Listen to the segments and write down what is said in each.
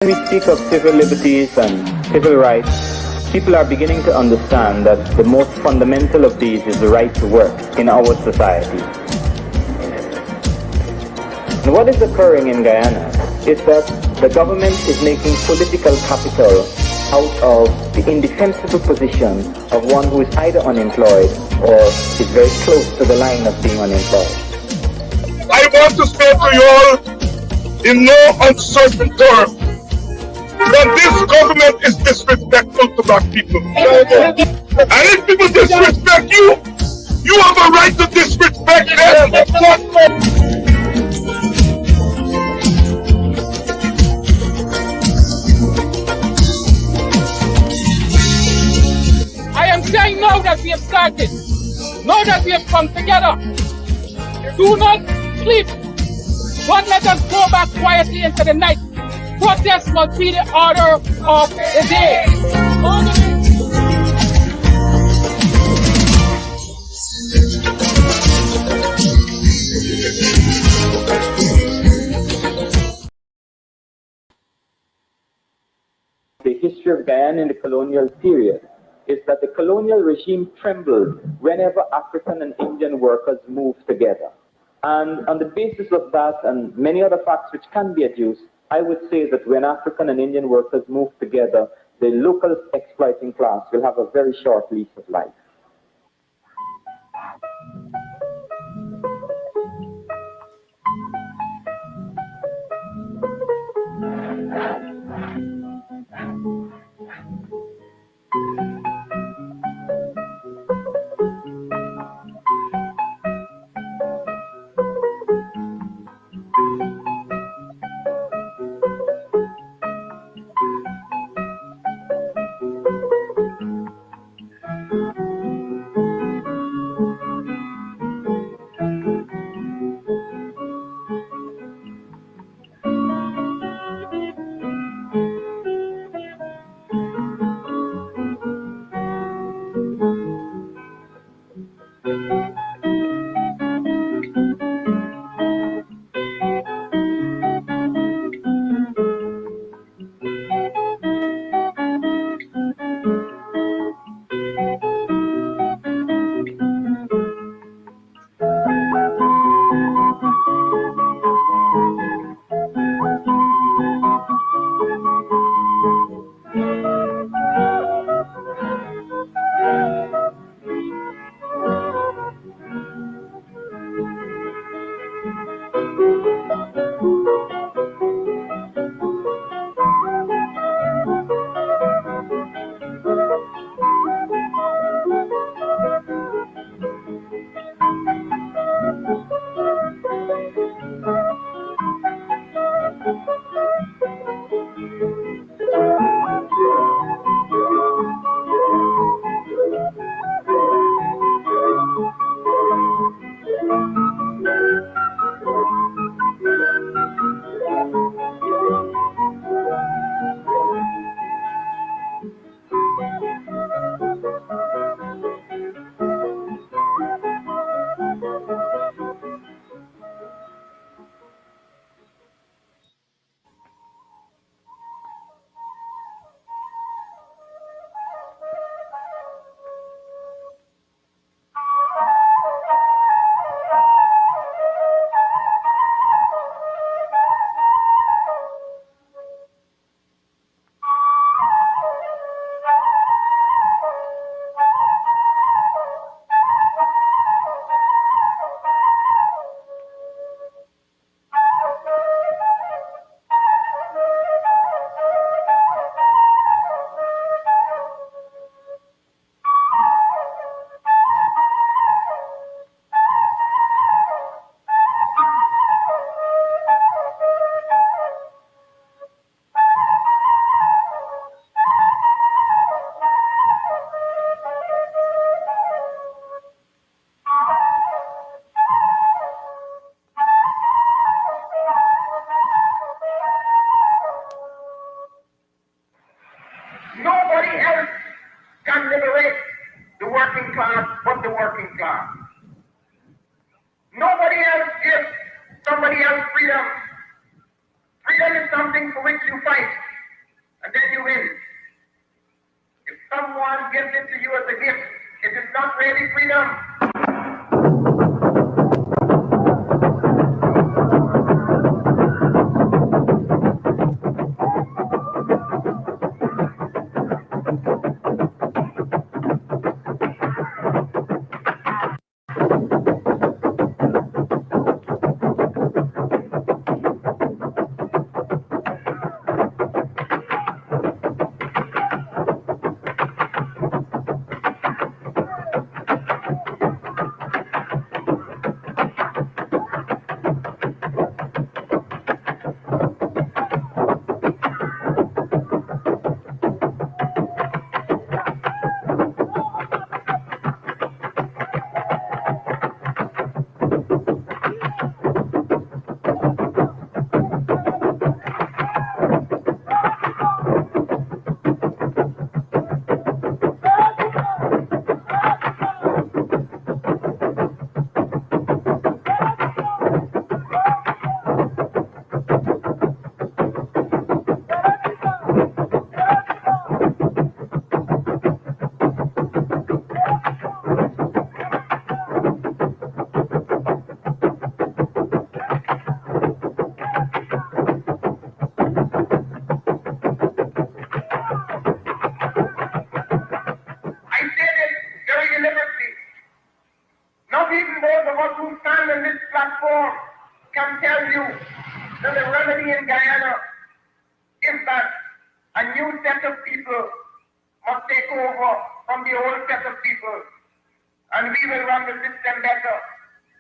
When we speak of civil liberties and civil rights, people are beginning to understand that the most fundamental of these is the right to work in our society. And what is occurring in Guyana is that the government is making political capital out of the indefensible position of one who is either unemployed or is very close to the line of being unemployed. I want to say to you all in no uncertain terms that this government is disrespectful to black people. And if people disrespect you, you have a right to disrespect them. I am saying now that we have started, now that we have come together, do not sleep. Don't let us go back quietly into the night. Protest must be the order of the day. The history of Guyana in the colonial period is that the colonial regime trembled whenever African and Indian workers moved together. And on the basis of that and many other facts which can be adduced, I would say that when African and Indian workers move together, the local exploiting class will have a very short lease of life. Nobody else can liberate the working class but the working class. Nobody else gives somebody else freedom. Freedom is something for which you fight. really freedom. I say this very deliberately. Not even those of us who stand on this platform can tell you that the remedy in Guyana is that a new set of people must take over from the old set of people, and we will run the system better.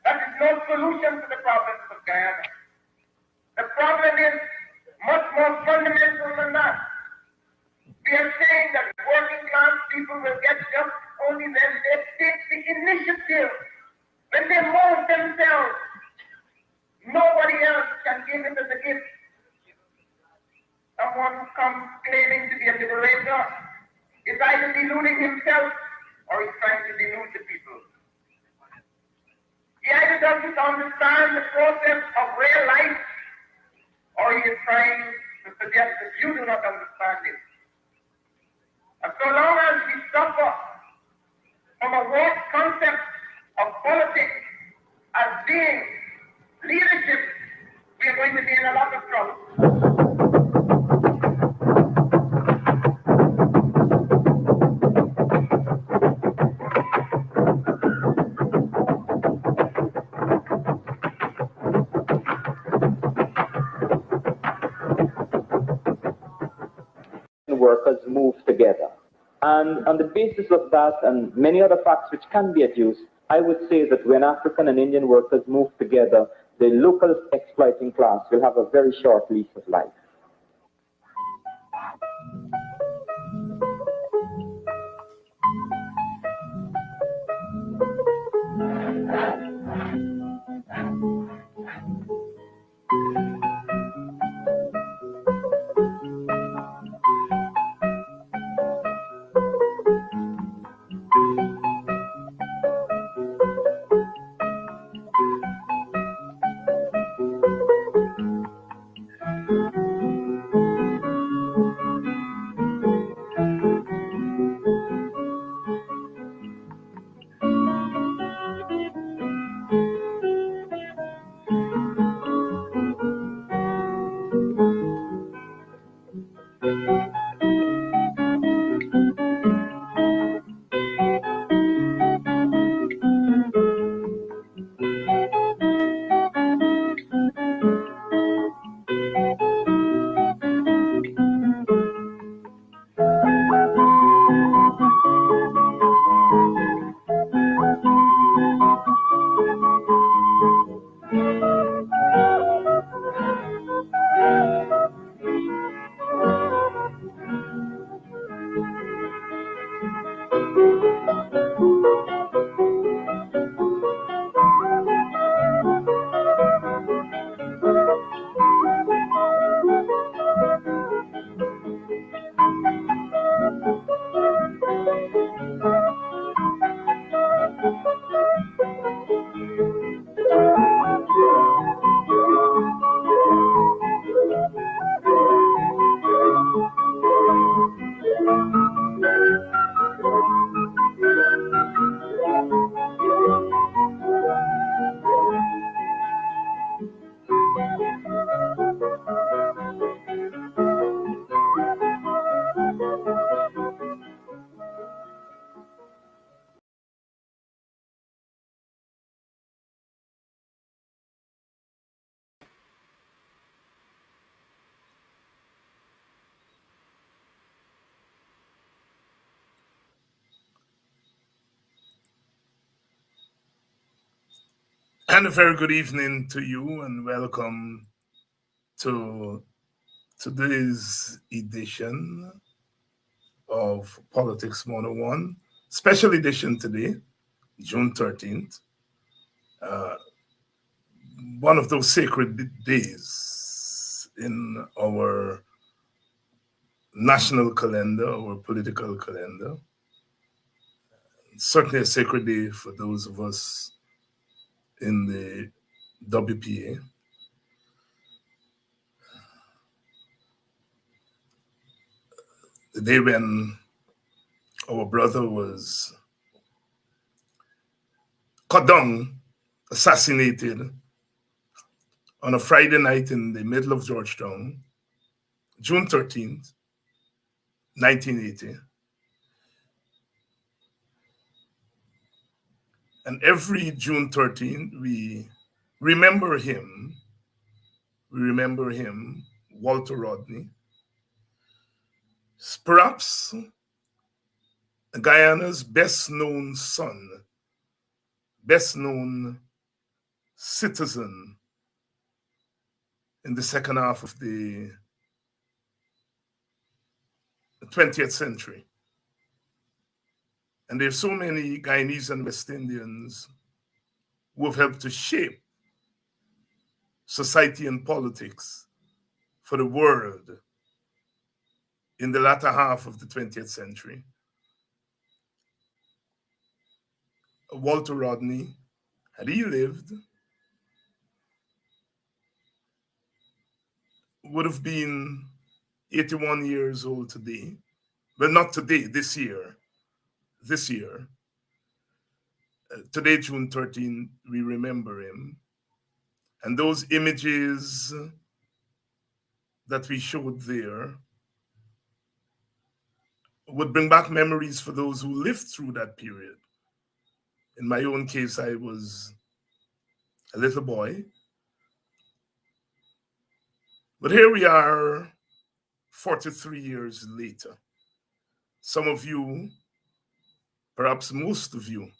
That is no solution to the problems of Guyana. The problem is much more fundamental than that. We are saying that working class people will get just only when they take the initiative, when they mold themselves. Nobody else can give it as a gift. Someone who comes claiming to be a liberator is either deluding himself or he's trying to delude the people. He either doesn't understand the process of real life or he is trying to suggest that you do not understand it. And so long as we suffer from a warped concept of politics as being leadership, we are going to be in a lot of trouble. Workers move together. And on the basis of that and many other facts which can be adduced, I would say that when African and Indian workers move together, the local exploiting class will have a very short lease of life. And a very good evening to you, and welcome to today's edition of Politics 101, special edition today, June 13th, one of those sacred days in our national calendar, our political calendar. Certainly a sacred day for those of us in the WPA. The day when our brother was cut down, assassinated on a Friday night in the middle of Georgetown, June 13th, 1980. And every June 13th, we remember him. We remember him, Walter Rodney, perhaps Guyana's best known son, best known citizen in the second half of the 20th century. And there's so many Guyanese and West Indians who have helped to shape society and politics for the world in the latter half of the 20th century. Walter Rodney, had he lived, would have been 81 years old today. Well, not today, this year. This year. Today, June 13, we remember him. And those images that we showed there would bring back memories for those who lived through that period. In my own case, I was a little boy. But here we are 43 years later. Some of you, perhaps most of you,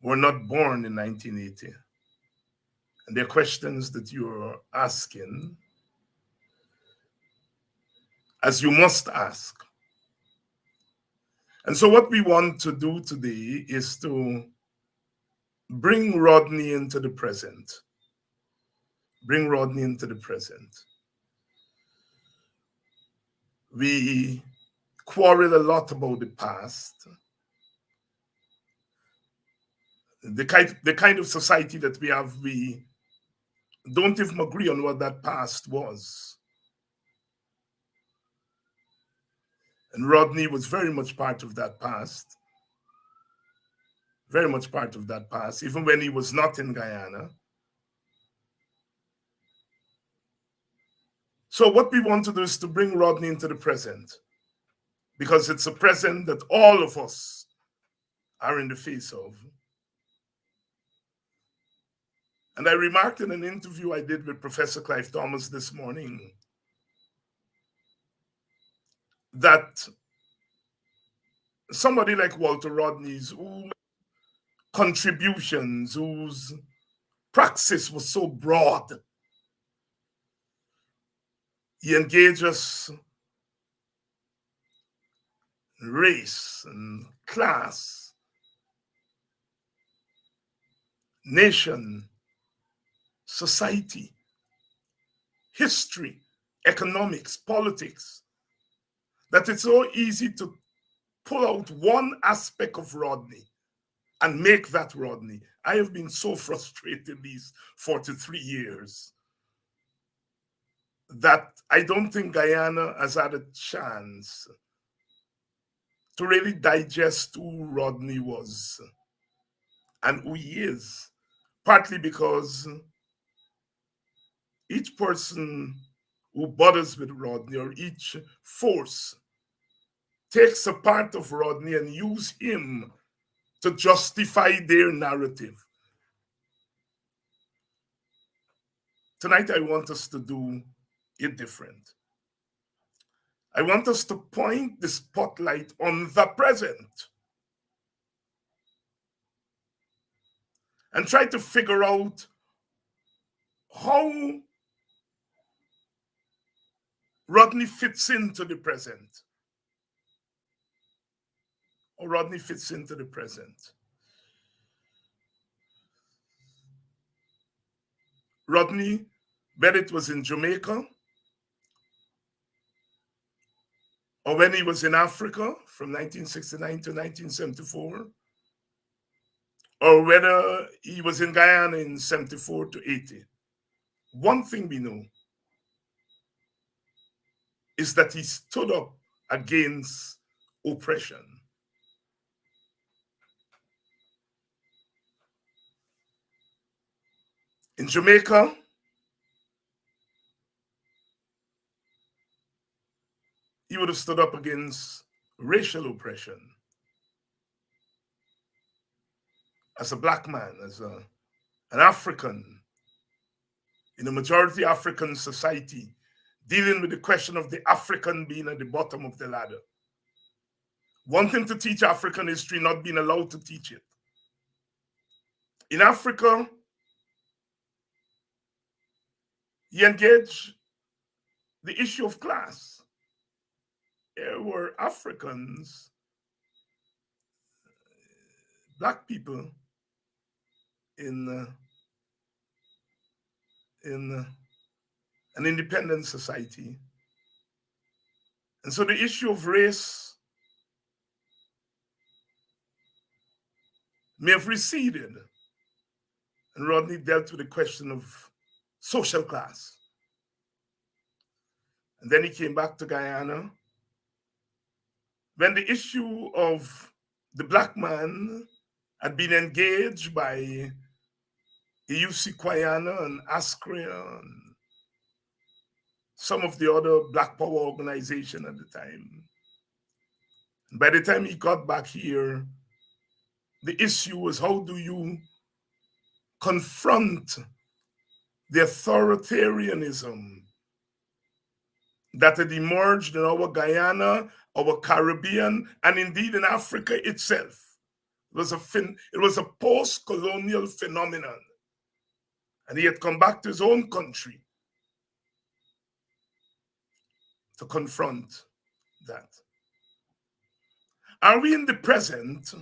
were not born in 1980. And there are questions that you're asking, as you must ask. And so what we want to do today is to bring Rodney into the present. Bring Rodney into the present. We quarrel a lot about the past. The kind of society that we have, we don't even agree on what that past was. And Rodney was very much part of that past. Very much part of that past, even when he was not in Guyana. So what we want to do is to bring Rodney into the present, because it's a present that all of us are in the face of. And I remarked in an interview I did with Professor Clive Thomas this morning that somebody like Walter Rodney's whose contributions, whose praxis was so broad, he engaged us in race and class, nation, society, history, economics, politics, that it's so easy to pull out one aspect of Rodney and make that Rodney. I have been so frustrated these 43 years that I don't think Guyana has had a chance to really digest who Rodney was and who he is, partly because each person who bothers with Rodney, or each force, takes a part of Rodney and use him to justify their narrative. Tonight, I want us to do it different. I want us to point the spotlight on the present. and try to figure out how Rodney fits into the present. Or Rodney fits into the present. Rodney, whether it was in Jamaica or when he was in Africa from 1969 to 1974, or whether he was in Guyana in 74 to 80, one thing we know is that he stood up against oppression. In Jamaica, he would have stood up against racial oppression. As a black man, as an African, in a majority African society, dealing with the question of the African being at the bottom of the ladder. Wanting to teach African history, not being allowed to teach it. In Africa, he engaged the issue of class. There were Africans, black people, in an independent society. And so the issue of race may have receded. And Rodney dealt with the question of social class. And then he came back to Guyana when the issue of the black man had been engaged by UC Guyana and ASCREA and some of the other Black Power organizations at the time. And by the time he got back here, the issue was, how do you confront the authoritarianism that had emerged in our Guyana, our Caribbean, and indeed in Africa itself. It was a post-colonial phenomenon. And he had come back to his own country to confront that. Are we in the present,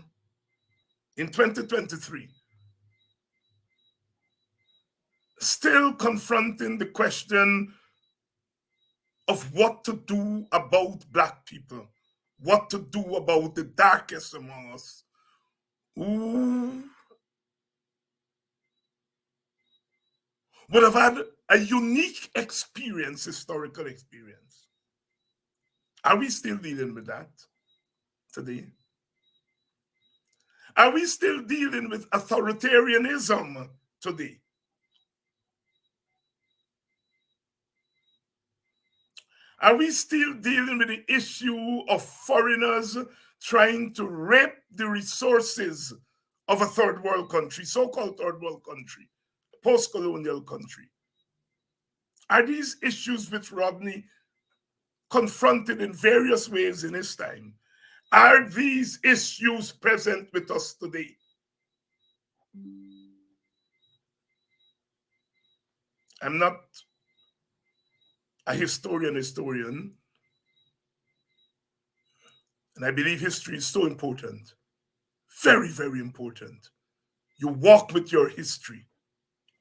in 2023, still confronting the question of what to do about Black people, what to do about the darkest among us, who would have had a unique experience, historical experience? Are we still dealing with that today? Are we still dealing with authoritarianism today? Are we still dealing with the issue of foreigners trying to rape the resources of a third world country, so-called third world country, post-colonial country? Are these issues which Rodney confronted in various ways in his time, are these issues present with us today? I'm not a historian, and I believe history is so important, very, very important. You walk with your history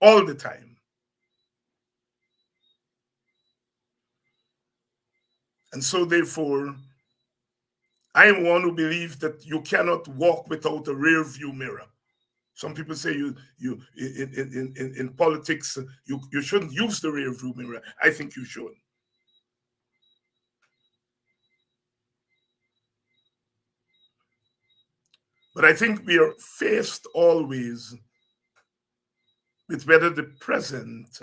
all the time. And so therefore, I am one who believes that you cannot walk without a rear view mirror. Some people say in politics, you shouldn't use the rear view mirror. I think you should. But I think we are faced always with whether the present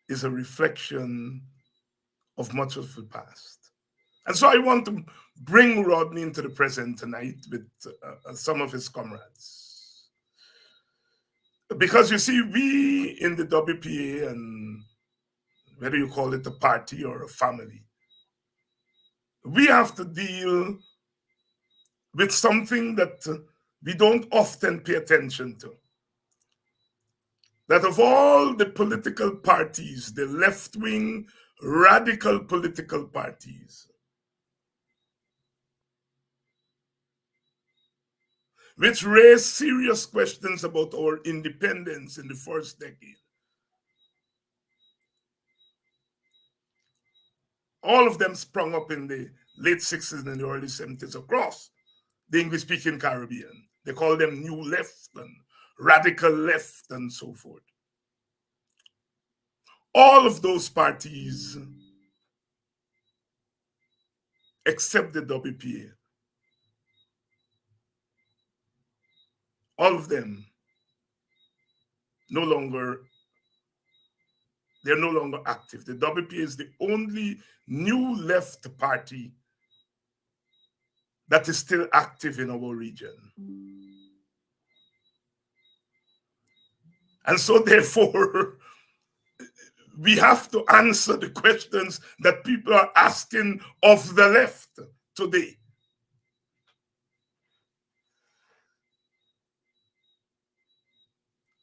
is a reflection of much of the past. And so I want to bring Rodney into the present tonight with some of his comrades. Because you see, we in the WPA, and whether you call it a party or a family, we have to deal with something that we don't often pay attention to. That of all the political parties, the left-wing radical political parties, which raised serious questions about our independence in the first decade, all of them sprung up in the late 60s and the early 70s across the English-speaking Caribbean. They call them New Left and Radical Left and so forth. All of those parties, except the WPA, all of them they're no longer active. The WPA is the only new left party that is still active in our region. And so therefore, we have to answer the questions that people are asking of the left today.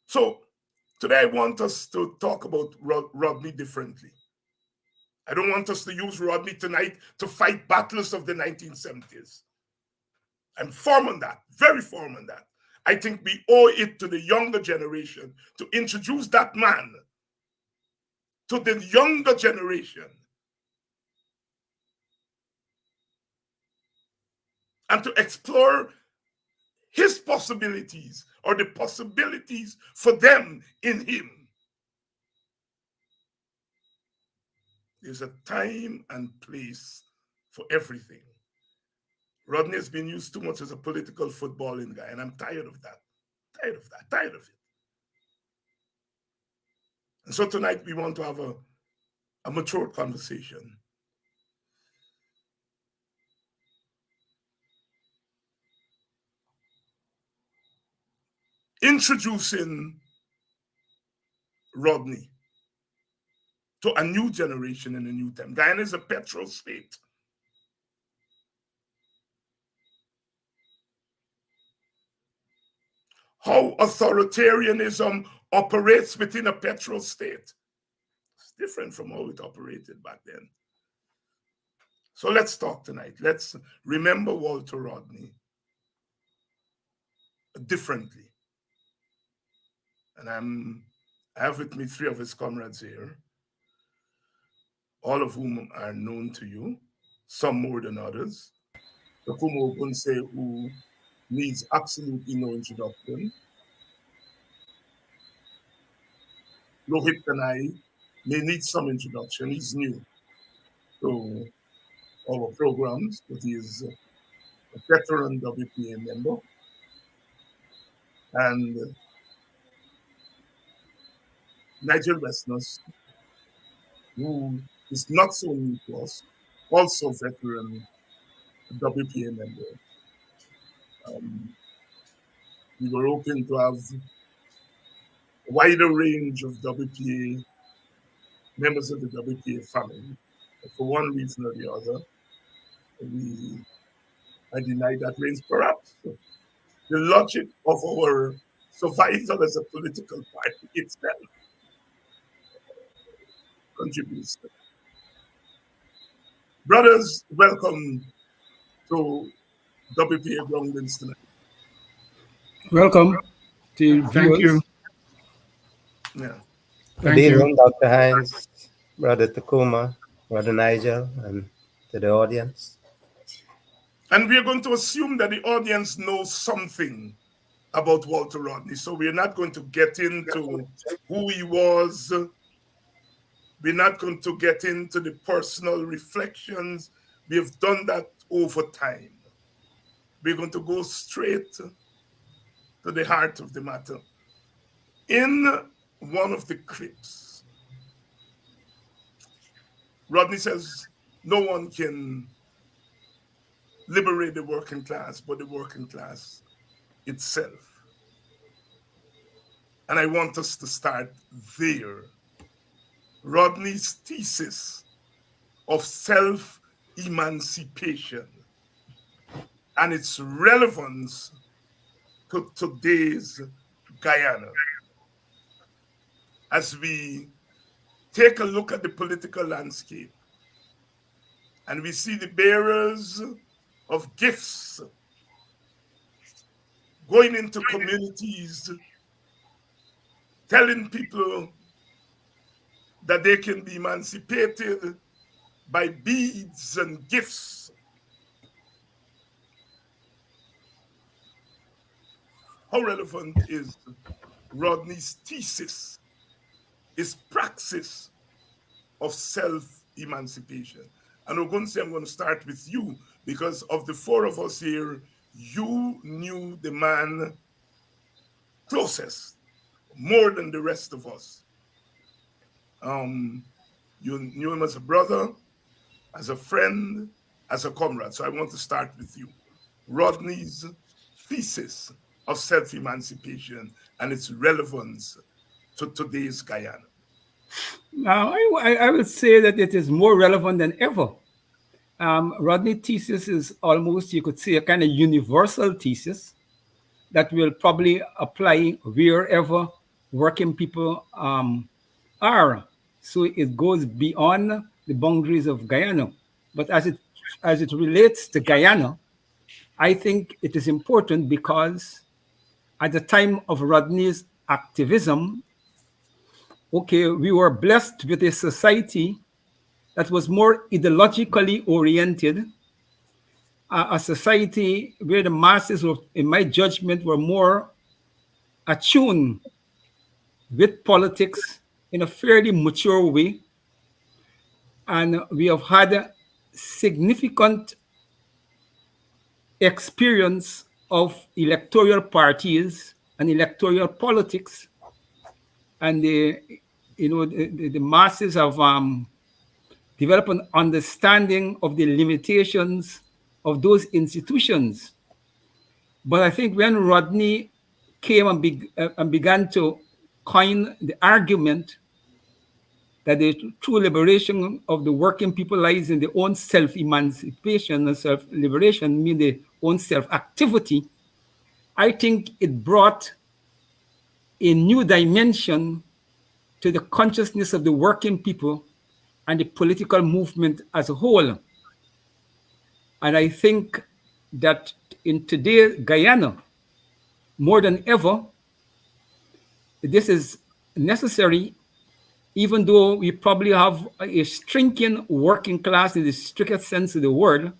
So today I want us to talk about Rodney differently. I don't want us to use Rodney tonight to fight battles of the 1970s. I'm firm on that, very firm on that. I think we owe it to the younger generation to introduce that man to the younger generation and to explore his possibilities or the possibilities for them in him. There's a time and place for everything. Rodney has been used too much as a political footballing guy, and I'm tired of that. Tired of it. And so tonight we want to have a mature conversation. Introducing Rodney to a new generation in a new time. Guyana is a petrol state. How authoritarianism operates within a petrol state. It's different from how it operated back then. So let's talk tonight. Let's remember Walter Rodney differently. And I have with me three of his comrades here, all of whom are known to you, some more than others. Takumo Ogunse, who needs absolutely no introduction. Lohit Kanai may need some introduction. He's new to our programs, but he is a veteran WPA member. And Nigel Westness, who is not so new to us, also veteran WPA member. We were hoping to have a wider range of WPA members of the WPA family. But for one reason or the other, I denied that range. Perhaps the logic of our survival as a political party itself contributes. Brothers, welcome to WPA Groundings tonight. Welcome to Thank you. Yeah. Good evening, Dr. Hines, Brother Takuma, Brother Nigel, and to the audience. And we are going to assume that the audience knows something about Walter Rodney. So we're not going to get into who he was. We're not going to get into the personal reflections. We have done that over time. We're going to go straight to the heart of the matter. In one of the clips, Rodney says, no one can liberate the working class but the working class itself. And I want us to start there. Rodney's thesis of self-emancipation and its relevance to today's Guyana. As we take a look at the political landscape and we see the bearers of gifts going into communities, telling people that they can be emancipated by beads and gifts. How relevant is Rodney's thesis, his praxis of self-emancipation? And I'm going to start with you, because of the four of us here, you knew the man closest, more than the rest of us. You knew him as a brother, as a friend, as a comrade. So I want to start with you. Rodney's thesis of self-emancipation and its relevance to today's Guyana. Now, I would say that it is more relevant than ever. Rodney's thesis is almost, you could say, a kind of universal thesis that will probably apply wherever working people are. So it goes beyond the boundaries of Guyana. But as it relates to Guyana, I think it is important because at the time of Rodney's activism, okay, we were blessed with a society that was more ideologically oriented, a society where the masses, in my judgment, were more attuned with politics in a fairly mature way. And we have had significant experience of electoral parties and electoral politics. And the masses have developed an understanding of the limitations of those institutions. But I think when Rodney came and began to coin the argument that the true liberation of the working people lies in their own self-emancipation and self-liberation, mean their own self-activity, I think it brought a new dimension to the consciousness of the working people and the political movement as a whole. And I think that in today's Guyana, more than ever, this is necessary, even though we probably have a shrinking working class in the strictest sense of the word,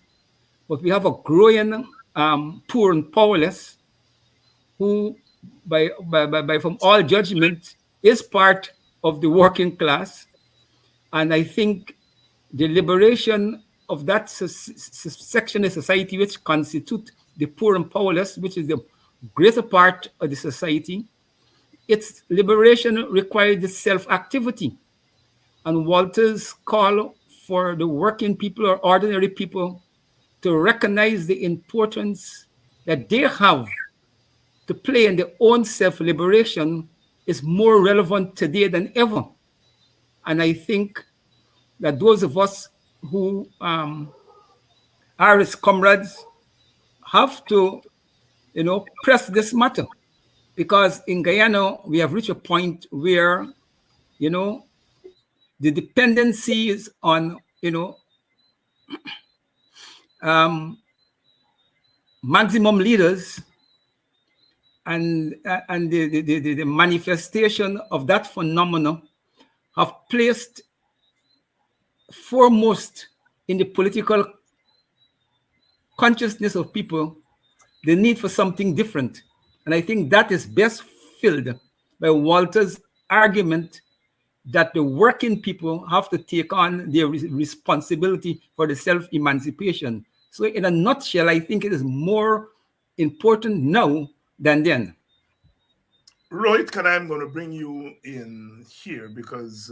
but we have a growing poor and powerless who, from all judgment, is part of the working class. And I think the liberation of that section of society which constitute the poor and powerless, which is the greater part of the society, its liberation required the self-activity. And Walter's call for the working people or ordinary people to recognize the importance that they have to play in their own self-liberation is more relevant today than ever. And I think that those of us who are his comrades have to, press this matter. Because in Guyana, we have reached a point where, the dependencies on, maximum leaders and the manifestation of that phenomenon have placed foremost in the political consciousness of people the need for something different. And I think that is best filled by Walter's argument that the working people have to take on their responsibility for the self-emancipation. So in a nutshell, I think it is more important now than then. Rohit, I'm going to bring you in here because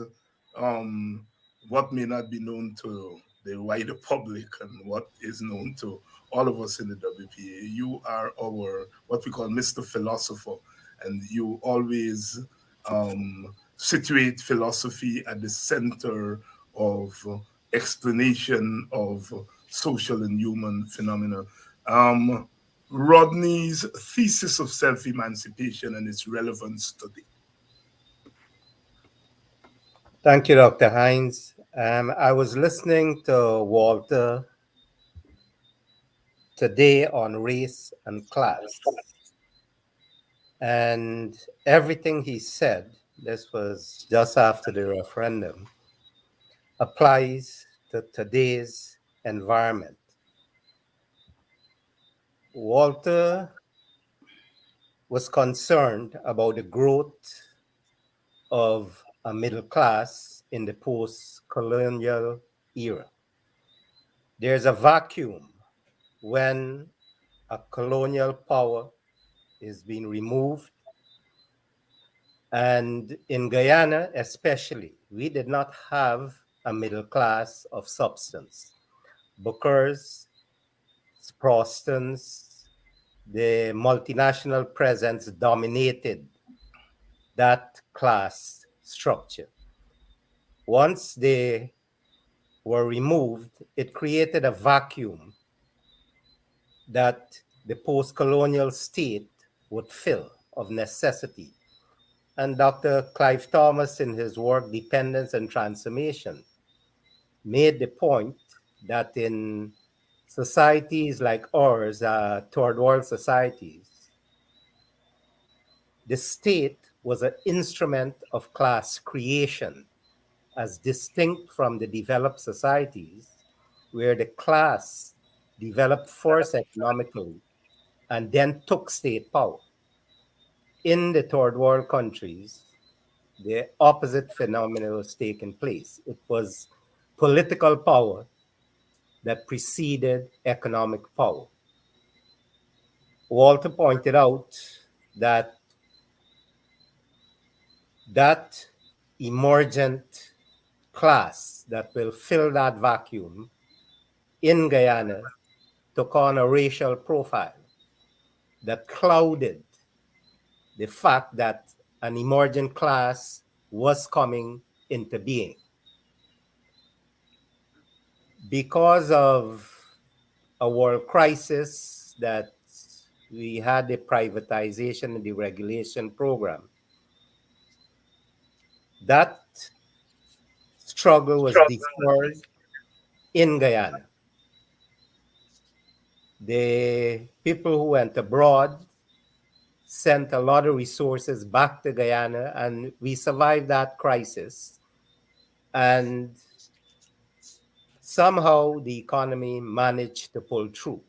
what may not be known to the wider public and what is known to all of us in the WPA, you are our, what we call Mr. Philosopher, and you always situate philosophy at the center of explanation of social and human phenomena. Rodney's thesis of self-emancipation and its relevance today. Thank you, Dr. Hines. I was listening to Walter today on race and class, and everything he said, this was just after the referendum, applies to today's environment. Walter was concerned about the growth of a middle class in the post-colonial era. There's a vacuum when a colonial power is being removed. And in Guyana, especially, we did not have a middle class of substance. Bookers, Sprostons, the multinational presence dominated that class structure. Once they were removed, it created a vacuum that the post-colonial state would fill of necessity. And Dr. Clive Thomas, in his work Dependence and Transformation, made the point that in societies like ours, third world societies, the state was an instrument of class creation, as distinct from the developed societies, where the class developed first economically and then took state power. In the third world countries, the opposite phenomenon was taking place. It was political power that preceded economic power. Walter pointed out that that emergent class that will fill that vacuum in Guyana took on a racial profile that clouded the fact that an emergent class was coming into being. Because of a world crisis that we had the privatization and deregulation program, that struggle was deferred in Guyana. The people who went abroad sent a lot of resources back to Guyana, and we survived that crisis. And somehow the economy managed to pull through.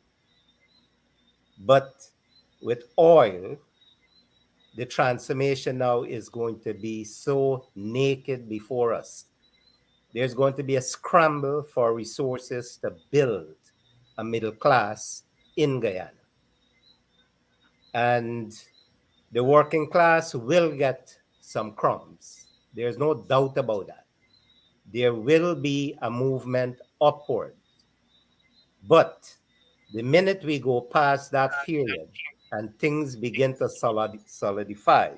But with oil, the transformation now is going to be so naked before us. There's going to be a scramble for resources to build a middle class in Guyana. And the working class will get some crumbs. There's no doubt about that. There will be a movement upward. But the minute we go past that period and things begin to solidify,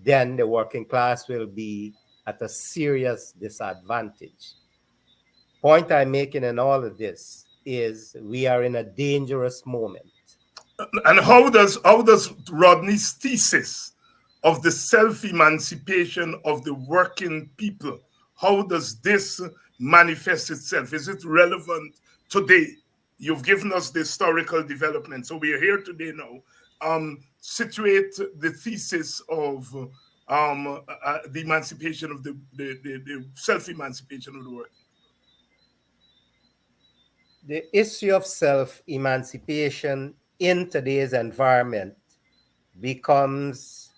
then the working class will be at a serious disadvantage. Point I'm making in all of this is we are in a dangerous moment. And how does Rodney's thesis of the self-emancipation of the working people, how does this manifest itself? Is it relevant today? You've given us the historical development, so we are here today now. Situate the thesis of the emancipation of the self-emancipation of the working. The issue of self-emancipation in today's environment becomes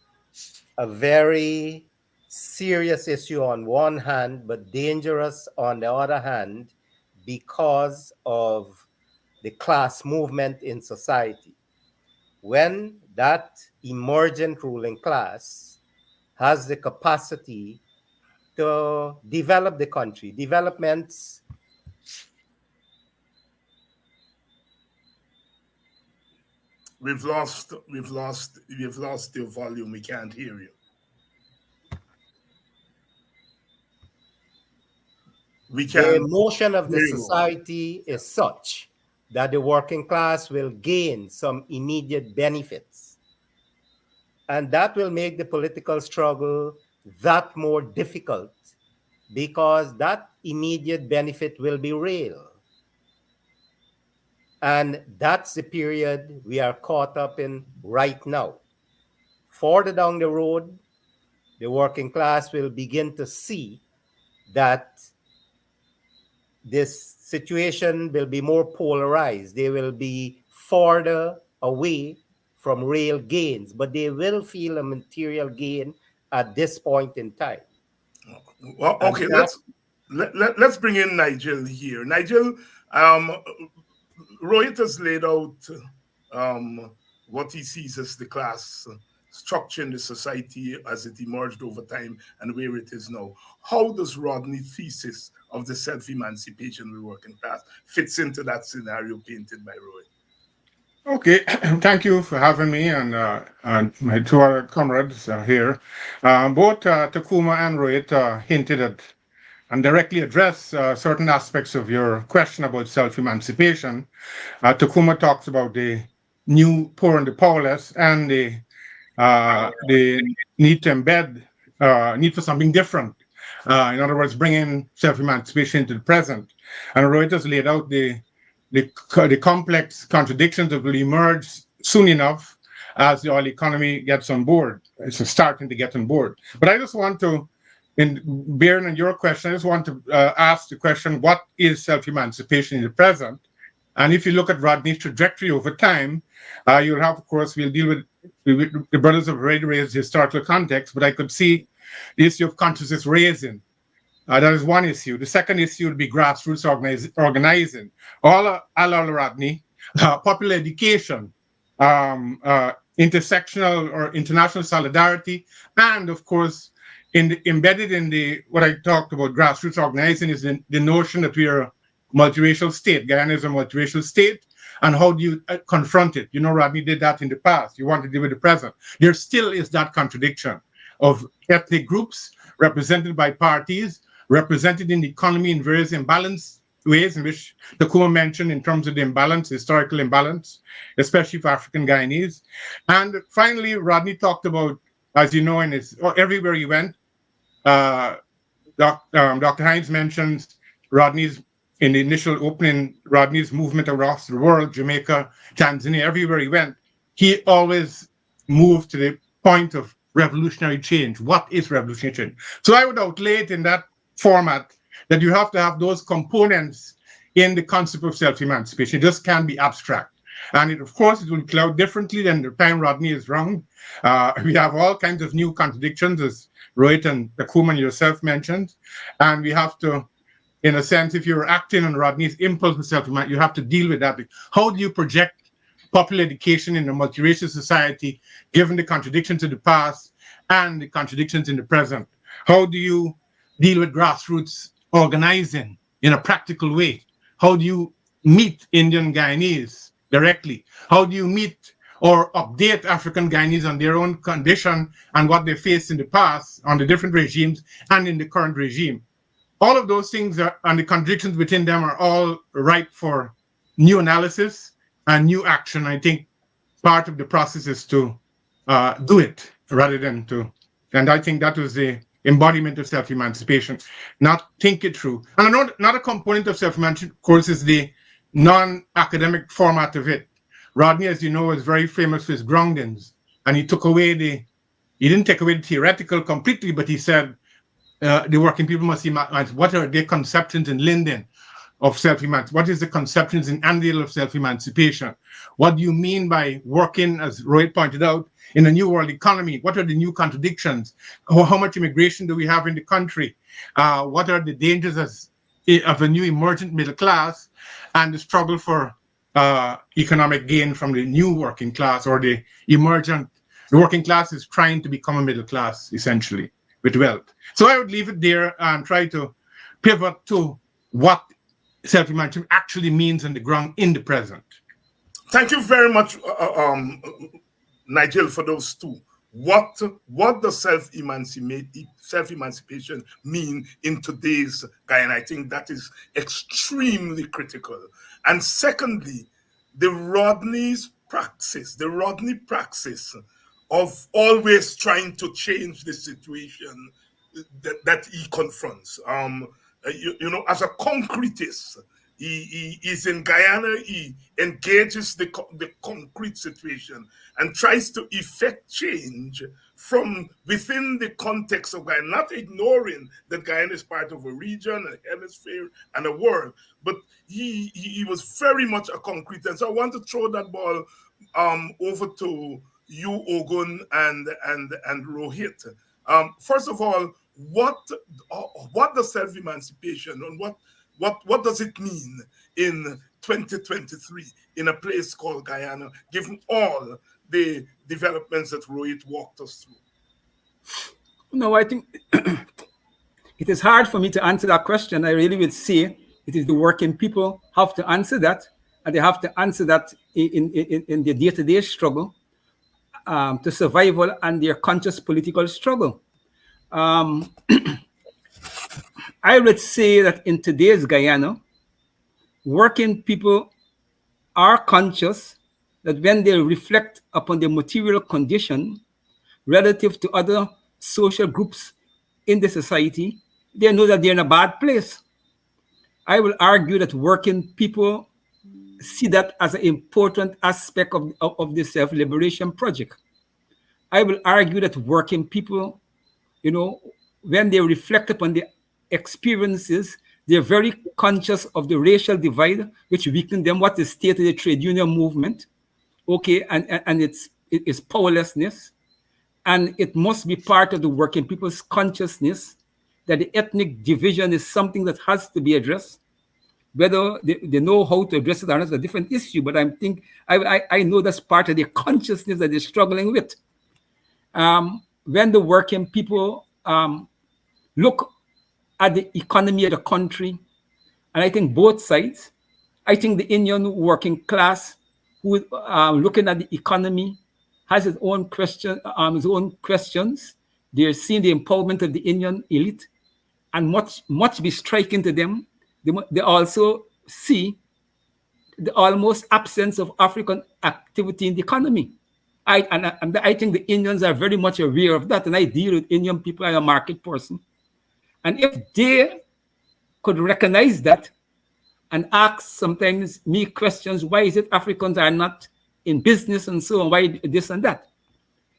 a very serious issue on one hand, but dangerous on the other hand, because of the class movement in society. When that emergent ruling class has the capacity to develop the country, developments We've lost your volume. We can't hear you. The emotion of the society is such that the working class will gain some immediate benefits. And that will make the political struggle that more difficult because that immediate benefit will be real. And that's the period we are caught up in right now. Further down the road, the working class will begin to see that this situation will be more polarized. They will be further away from real gains, but they will feel a material gain at this point in time. Well, okay, let's bring in Nigel here. Nigel, Rohit has laid out what he sees as the class structure in the society as it emerged over time and where it is now. How does Rodney's thesis of the self-emancipation of the working class fits into that scenario painted by Rohit? Okay, thank you for having me and my two other comrades here. Both Takuma and Rohit hinted at and directly address certain aspects of your question about self-emancipation. Takuma talks about the new poor and the powerless and the need to embed, need for something different. In other words, bringing self-emancipation into the present. And Rohit has laid out the complex contradictions that will emerge soon enough as the oil economy gets on board. It's starting to get on board. But I just want to, bearing on your question, I just want to ask the question, what is self-emancipation in the present? And if you look at Rodney's trajectory over time, you'll have, of course, we'll deal with the brothers have already raised the historical context, but I could see the issue of consciousness raising. That is one issue. The second issue would be grassroots organizing. All Rodney, popular education, intersectional or international solidarity, and of course, embedded in what I talked about, grassroots organizing, is the notion that we are a multiracial state. Guyana is a multiracial state. And how do you confront it? You know, Rodney did that in the past. You want to deal with the present. There still is that contradiction of ethnic groups represented by parties, represented in the economy in various imbalanced ways, in which Takuma mentioned in terms of the imbalance, historical imbalance, especially for African Guyanese. And finally, Rodney talked about, as you know, everywhere he went, Dr. Hines mentions Rodney's, in the initial opening, Rodney's movement across the world, Jamaica, Tanzania, everywhere he went, he always moved to the point of revolutionary change. What is revolutionary change? So I would outlay it in that format, that you have to have those components in the concept of self-emancipation. It just can't be abstract. And of course, it will play out differently than the time Rodney is around. We have all kinds of new contradictions, as Rohit and Takuma and yourself mentioned. And we have to, in a sense, if you're acting on Rodney's impulse for self-emancipation, you have to deal with that. How do you project popular education in a multiracial society, given the contradictions of the past and the contradictions in the present? How do you deal with grassroots organizing in a practical way? How do you meet Indian Guyanese directly? How do you meet or update African Guyanese on their own condition and what they faced in the past on the different regimes and in the current regime? All of those things and the contradictions within them are all ripe for new analysis and new action. I think part of the process is to do it rather than to, and I think that was the embodiment of self-emancipation, not think it through. And another component of self-emancipation, of course, is the non-academic format of it. Rodney, as you know, is very famous for his groundings, and he didn't take away the theoretical completely, but he said, the working people must see what are their conceptions in Linden of self-emancipation? What is the conceptions in Andale of self-emancipation? What do you mean by working, as Roy pointed out, in a new world economy? What are the new contradictions? How much immigration do we have in the country? What are the dangers of a new emergent middle class and the struggle for economic gain from the new working class, or the working class is trying to become a middle class, essentially, with wealth. So I would leave it there and try to pivot to what self-emancipation actually means on the ground in the present. Thank you very much, Nigel, for those two what does self-emancipation mean in today's Guyana? I think that is extremely critical. And secondly, the Rodney praxis of always trying to change the situation that he confronts. You know, as a concretist, he is in Guyana, he engages the concrete situation and tries to effect change from within the context of Guyana, not ignoring that Guyana is part of a region, a hemisphere, and a world. But he was very much a concretist. And so I want to throw that ball over to you, Ogun, and Rohit. First of all, what does self-emancipation and what does it mean in 2023 in a place called Guyana, given all the developments that Rohit walked us through? No, I think it is hard for me to answer that question. I really would say it is the working people have to answer that, and they have to answer that in their day-to-day struggle to survival and their conscious political struggle. I would say that in today's Guyana, working people are conscious that when they reflect upon their material condition relative to other social groups in the society, they know that they're in a bad place. I will argue that working people see that as an important aspect of the self-liberation project. I will argue that working people, you know, when they reflect upon the experiences, they're very conscious of the racial divide, which weakened them, what is state of the trade union movement, okay, and its powerlessness. And it must be part of the working people's consciousness that the ethnic division is something that has to be addressed. Whether they know how to address it or not is a different issue, but I know that's part of their consciousness that they're struggling with. When the working people look at the economy of the country, and I think both sides, I think the Indian working class who looking at the economy has his own questions. They're seeing the empowerment of the Indian elite, and much be striking to them. They also see the almost absence of African activity in the economy. I think the Indians are very much aware of that, and I deal with Indian people. I'm a market person. And if they could recognize that and ask sometimes me questions, why is it Africans are not in business and so on, why this and that?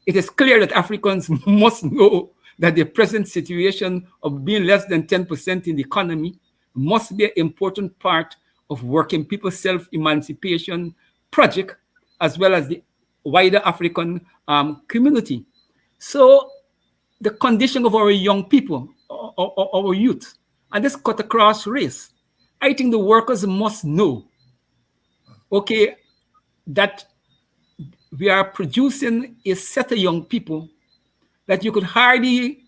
It is clear that Africans must know that the present situation of being less than 10% in the economy must be an important part of working people's self-emancipation project, as well as the wider African community. So the condition of our young people, our youth, and this cut across race, I think the workers must know, okay, that we are producing a set of young people that you could hardly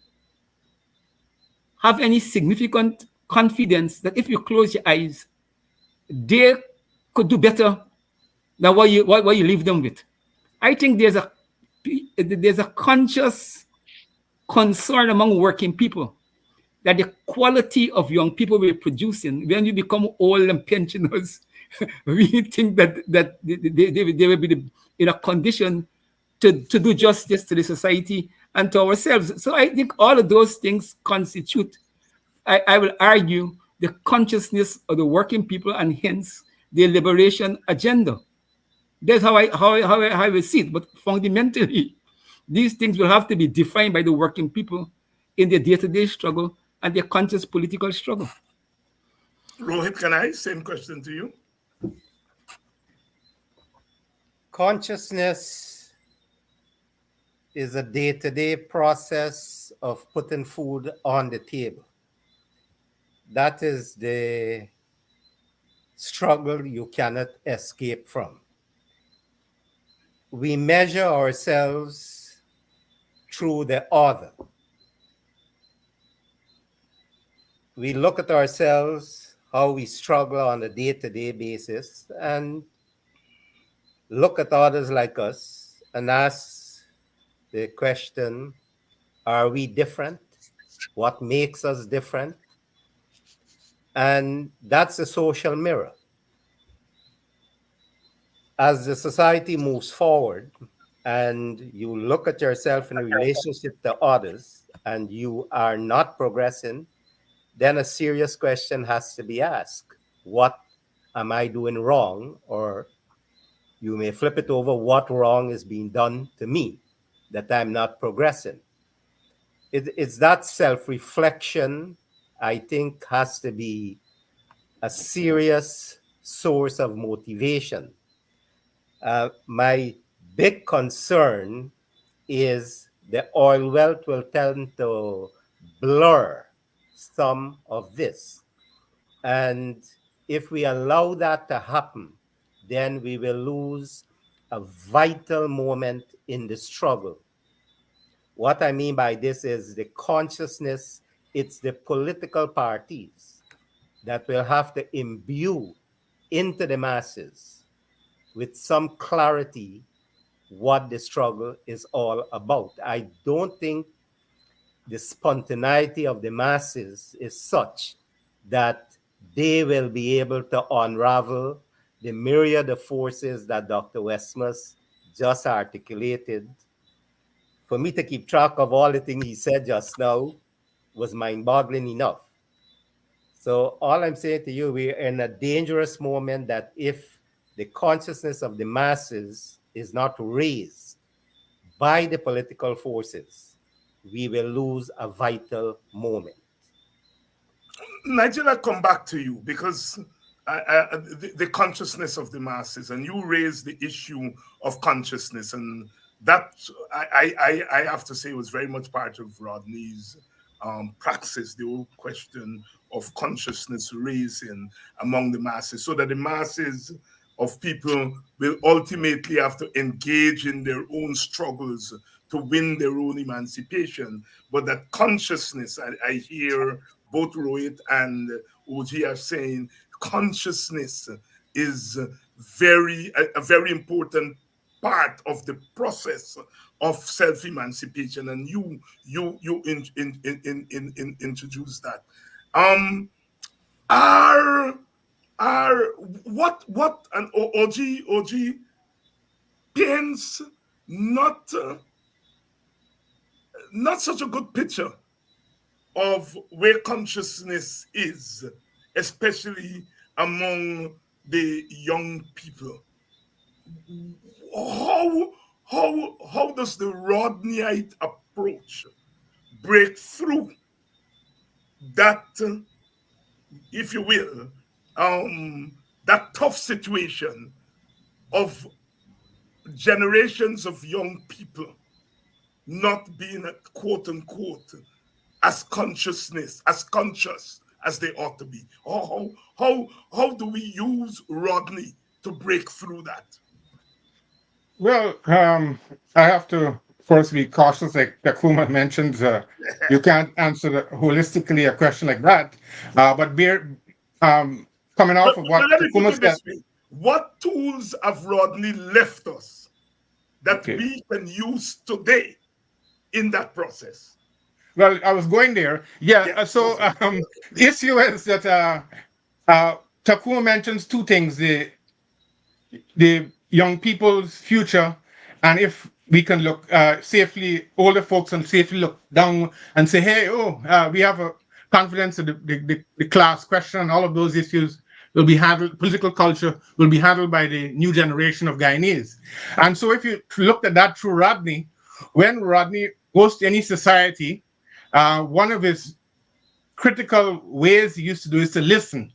have any significant confidence that if you close your eyes, they could do better than what you leave them with. I think there's a conscious concern among working people that the quality of young people we're producing, when we become old and pensioners, we think that they will be in a condition to do justice to the society and to ourselves. So I think all of those things constitute, I will argue, the consciousness of the working people and hence the liberation agenda. That's how I will see it. But fundamentally, these things will have to be defined by the working people in their day-to-day struggle and their conscious political struggle. Rohit, can I? Same question to you. Consciousness is a day-to-day process of putting food on the table. That is the struggle you cannot escape from. We measure ourselves through the other. We look at ourselves, how we struggle on a day-to-day basis, and look at others like us and ask the question, are we different? What makes us different? And that's a social mirror. As the society moves forward and you look at yourself in relationship to others and you are not progressing, then a serious question has to be asked. What am I doing wrong? Or you may flip it over, what wrong is being done to me that I'm not progressing? It's that self-reflection, I think, has to be a serious source of motivation. My big concern is the oil wealth will tend to blur some of this. And if we allow that to happen, then we will lose a vital moment in the struggle. What I mean by this is the consciousness, it's the political parties that will have to imbue into the masses with some clarity what the struggle is all about. I don't think the spontaneity of the masses is such that they will be able to unravel the myriad of forces that Dr. Westmus just articulated. For me to keep track of all the things he said just now was mind-boggling enough. So all I'm saying to you, we're in a dangerous moment that if the consciousness of the masses is not raised by the political forces, we will lose a vital moment. Nigel, I come back to you because the consciousness of the masses, and you raised the issue of consciousness, and that I have to say was very much part of Rodney's praxis, the whole question of consciousness raising among the masses, so that the masses of people will ultimately have to engage in their own struggles to win their own emancipation. But that consciousness, I hear both Rohit and OG are saying, consciousness is a very important part of the process of self-emancipation, and you introduced that. What an OG paints not such a good picture of where consciousness is, especially among the young people. How does the Rodneyite approach break through that, if you will, that tough situation of generations of young people not being, quote unquote, as conscious as they ought to be? How do we use Rodney to break through that? Well, I have to first be cautious, like Takuma mentions. You can't answer holistically a question like that. But we're coming off of what Takuma said. What tools have Rodney left us that we can use today in that process? Well, I was going there. Yeah. So the issue is that Takuma mentions two things: the young people's future, and if we can look safely, older folks can safely look down and say, hey, we have a confidence that the class question and all of those issues will be handled, political culture will be handled by the new generation of Guyanese. And so if you looked at that through Rodney, when Rodney goes to any society, one of his critical ways he used to do is to listen.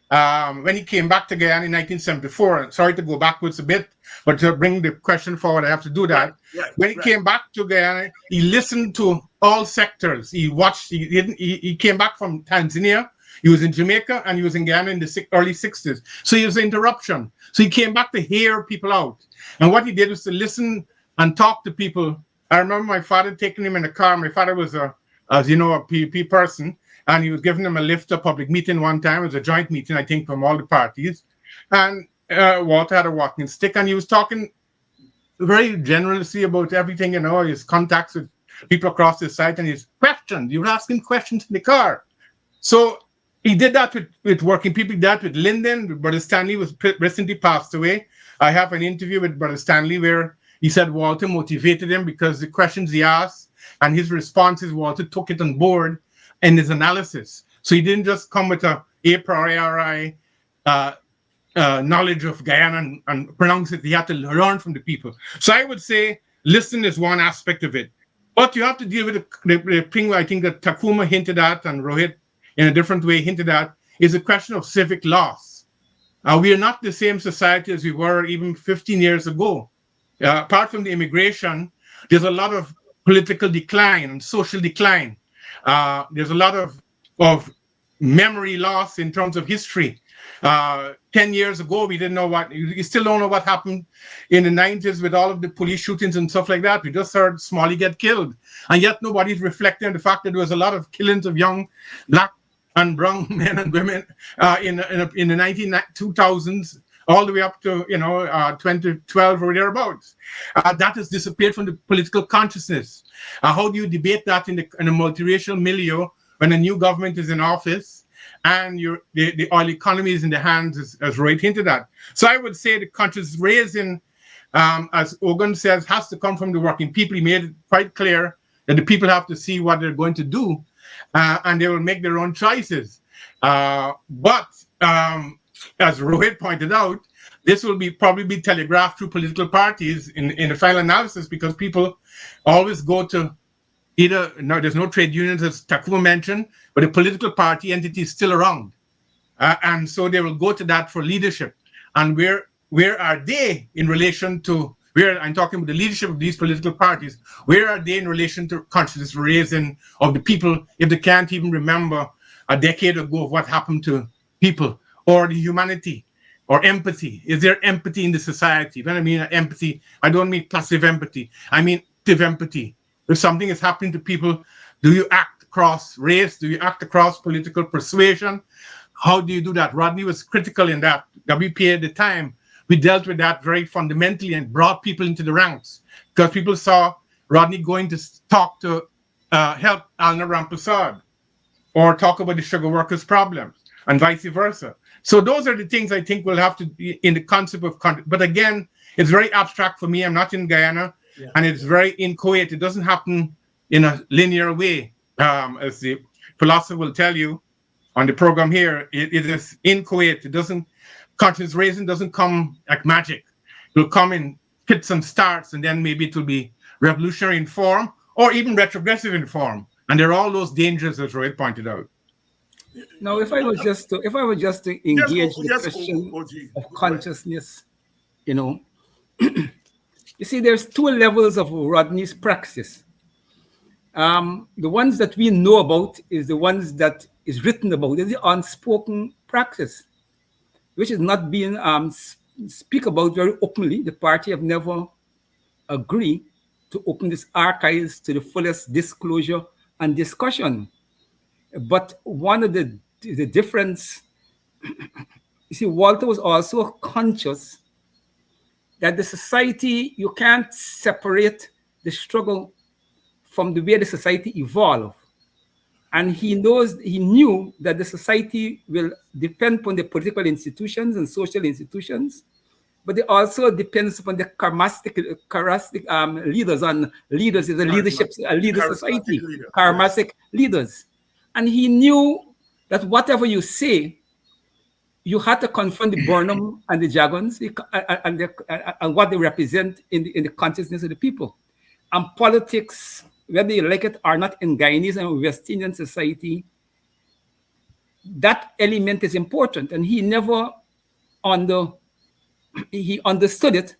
When he came back to Guyana in 1974, sorry to go backwards a bit, but to bring the question forward, I have to do that. When he came back to Guyana, he listened to all sectors. He watched, he came back from Tanzania, he was in Jamaica, and he was in Guyana in the early 60s. So he was an interruption. So he came back to hear people out. And what he did was to listen and talk to people. I remember my father taking him in the car. My father was a PUP person. And he was giving them a lift to a public meeting one time. It was a joint meeting, I think, from all the parties. And Walter had a walking stick, and he was talking very generously about everything, his contacts with people across the site, and his questions. You were asking questions in the car. So he did that with working people. He did that with Lyndon. Brother Stanley was recently passed away. I have an interview with Brother Stanley where he said Walter motivated him because the questions he asked and his responses, Walter took it on board in his analysis. So he didn't just come with a priori knowledge of Guyana and pronounce it. He had to learn from the people. So I would say listen is one aspect of it. But you have to deal with the thing I think that Takuma hinted at and Rohit in a different way hinted at is a question of civic loss. We are not the same society as we were even 15 years ago. Apart from the immigration, there's a lot of political decline and social decline. There's a lot of memory loss in terms of history. 10 years ago, we didn't know you still don't know what happened in the 90s with all of the police shootings and stuff like that. We just heard Smalley get killed. And yet nobody's reflecting on the fact that there was a lot of killings of young black and brown men and women in the 2000s, all the way up to 2012 or thereabouts. That has disappeared from the political consciousness. How do you debate that in a multiracial milieu when a new government is in office and the oil economy is in the hands, as Roy hinted at? So I would say the conscious raising, as Ogun says, has to come from the working people. He made it quite clear that the people have to see what they're going to do, and they will make their own choices. But as Rohit pointed out, this will probably be telegraphed through political parties in the final analysis, because people always go to there's no trade unions, as Takuma mentioned, but a political party entity is still around. And so they will go to that for leadership. And where are they in relation to, I'm talking about the leadership of these political parties, where are they in relation to consciousness raising of the people if they can't even remember a decade ago of what happened to people, or the humanity, or empathy? Is there empathy in the society? When I mean empathy, I don't mean passive empathy. I mean active empathy. If something is happening to people, do you act across race? Do you act across political persuasion? How do you do that? Rodney was critical in that. WPA at the time, we dealt with that very fundamentally and brought people into the ranks, because people saw Rodney going to talk to help Alna Rampersad or talk about the sugar workers' problems and vice versa. So those are the things I think we'll have to be in the concept of content. But again, it's very abstract for me. I'm not in Guyana, and it's very inchoate. It doesn't happen in a linear way. As the philosopher will tell you on the program here, it is inchoate. It doesn't, conscious raising doesn't come like magic. It will come in fits and starts, and then maybe it will be revolutionary in form or even retrogressive in form. And there are all those dangers, as Roy pointed out. Now, if I was just to engage the question of consciousness, you see, there's two levels of Rodney's praxis. The ones that we know about is the ones that is written about. Is the unspoken praxis, which is not being speak about very openly. The party have never agreed to open these archives to the fullest disclosure and discussion. But one of the difference, you see, Walter was also conscious that the society, you can't separate the struggle from the way the society evolved. And he knew that the society will depend upon the political institutions and social institutions, but it also depends upon the charismatic leaders, and leaders is a leadership, a leader society, charismatic leaders. And he knew that whatever you say, you had to confront the Burnham and the Jagons and what they represent in the consciousness of the people. And politics, whether you like it or not, in Guyanese and West Indian society, that element is important. And he never he understood it.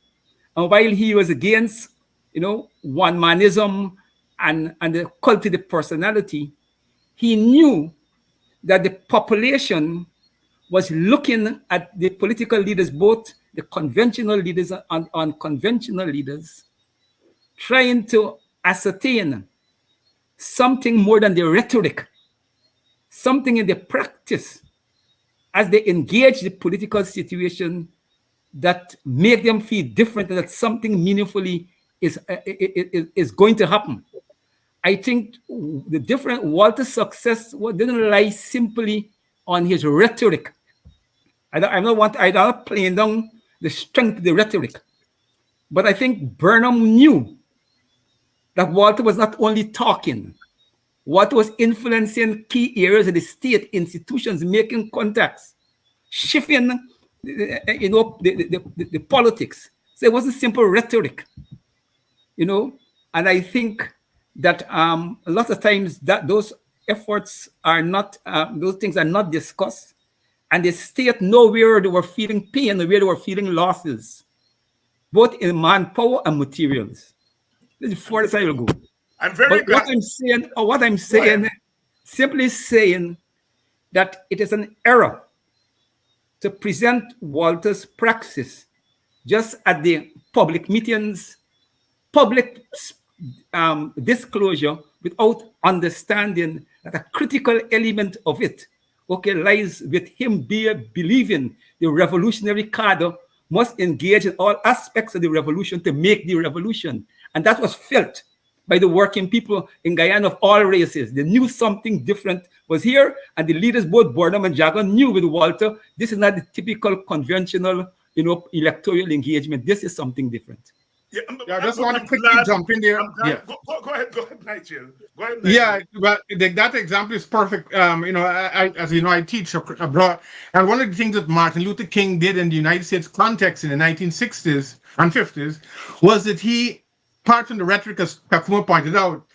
And while he was against, one-manism and the cult of the personality, he knew that the population was looking at the political leaders, both the conventional leaders and unconventional leaders, trying to ascertain something more than the rhetoric, something in the practice, as they engage the political situation that make them feel different and that something meaningfully is going to happen. I think the different Walter's success didn't lie simply on his rhetoric. I'm not playing down the strength of the rhetoric, but I think Burnham knew that Walter was not only talking, Walter was influencing key areas of the state institutions, making contacts, shifting, the politics. So it wasn't simple rhetoric, and I think that a lot of times that those efforts are not, those things are not discussed, and the state know where they were feeling pain and where they were feeling losses, both in manpower and materials. This is the furthest I will go. I'm very glad. What I'm saying, simply saying that it is an error to present Walter's praxis just at the public meetings, public disclosure, without understanding that a critical element of it, lies with him believing the revolutionary cadre must engage in all aspects of the revolution to make the revolution. And that was felt by the working people in Guyana of all races. They knew something different was here, and the leaders, both Burnham and Jagger, knew with Walter, this is not the typical conventional, electoral engagement. This is something different. Yeah, I just want to quickly jump in there. Yeah. Go ahead, Nigel. Go ahead, Nigel. Yeah, well, that example is perfect. As you know, I teach abroad, and one of the things that Martin Luther King did in the United States context in the 1960s and 50s was that he, apart from the rhetoric, as Kakuma pointed out,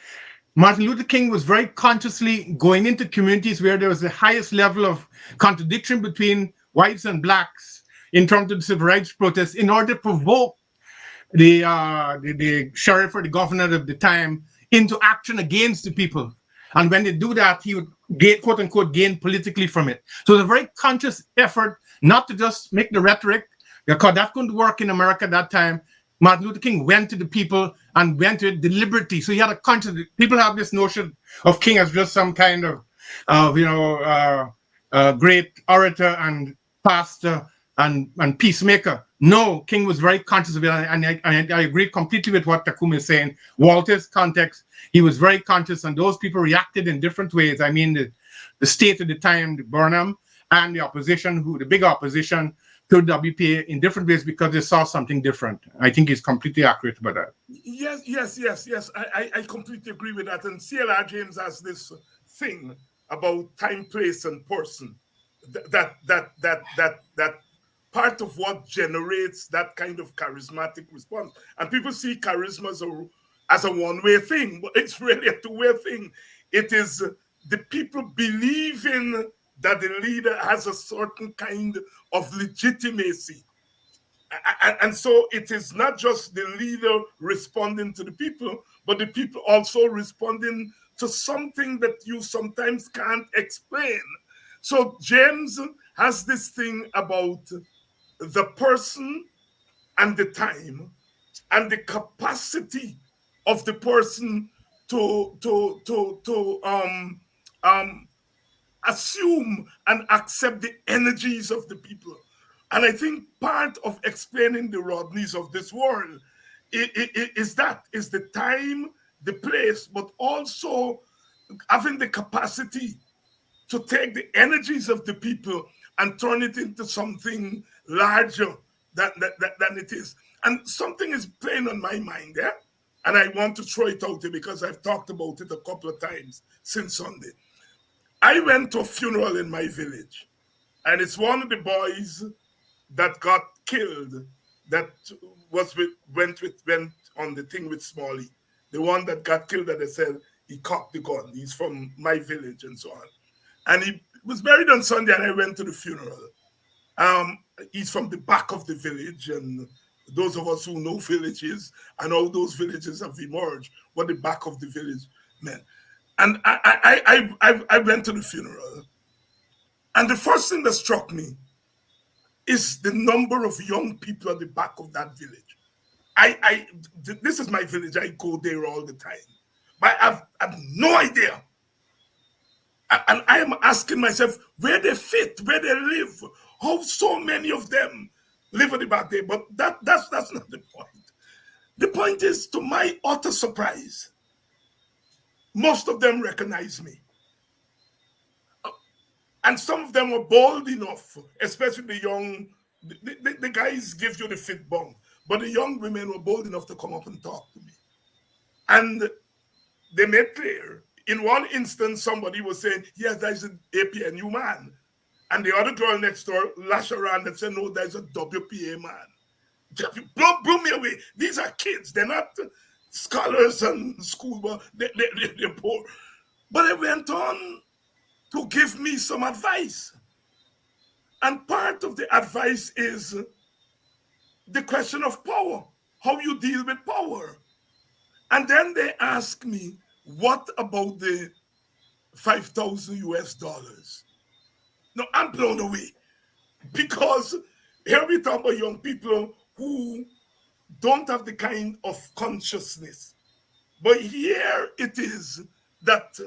Martin Luther King was very consciously going into communities where there was the highest level of contradiction between whites and blacks in terms of the civil rights protests, in order to provoke the sheriff or the governor of the time into action against the people. And when they do that, he would quote unquote gain politically from it. So it's a very conscious effort not to just make the rhetoric, because that couldn't work in America at that time. Martin Luther King went to the people and went to it deliberately. So he had a conscious. People have this notion of King as just some kind of great orator and pastor and peacemaker. No, King was very conscious of it, and I agree completely with what Takuma is saying. Walter's context, he was very conscious, and those people reacted in different ways. I mean, the state at the time, the Burnham, and the opposition, the big opposition to WPA in different ways because they saw something different. I think he's completely accurate about that. Yes. I completely agree with that. And CLR James has this thing about time, place, and person. That part of what generates that kind of charismatic response. And people see charisma as a one-way thing, but it's really a two-way thing. It is the people believing that the leader has a certain kind of legitimacy. And so it is not just the leader responding to the people, but the people also responding to something that you sometimes can't explain. So James has this thing about the person and the time and the capacity of the person to assume and accept the energies of the people. And I think part of explaining the Rodneys of this world is the time, the place, but also having the capacity to take the energies of the people and turn it into something larger than it is. And something is playing on my mind, yeah? And I want to throw it out there because I've talked about it a couple of times since Sunday. I went to a funeral in my village, and it's one of the boys that got killed that went on the thing with Smalley. The one that got killed that they said he cocked the gun. He's from my village and so on. And he was buried on Sunday, and I went to the funeral. He's from the back of the village, and those of us who know villages and how those villages have emerged, what the back of the village meant. And I went to the funeral, and the first thing that struck me is the number of young people at the back of that village. This is my village. I go there all the time, but I have no idea. And I am asking myself where they fit, where they live, how so many of them live in the back there. But that's not the point. The point is, to my utter surprise, most of them recognize me. And some of them were bold enough, especially the young, the guys give you the fit bump, but the young women were bold enough to come up and talk to me. And they made clear, in one instance, somebody was saying, yes, there's an APNU man. And the other girl next door lashed around and said, no, there's a WPA man. Blew me away. These are kids. They're not scholars and school, but they're poor. But they went on to give me some advice. And part of the advice is the question of power, how you deal with power. And then they ask me, what about the 5,000 US dollars? No, I'm blown away, because here we talk about young people who don't have the kind of consciousness. But here it is that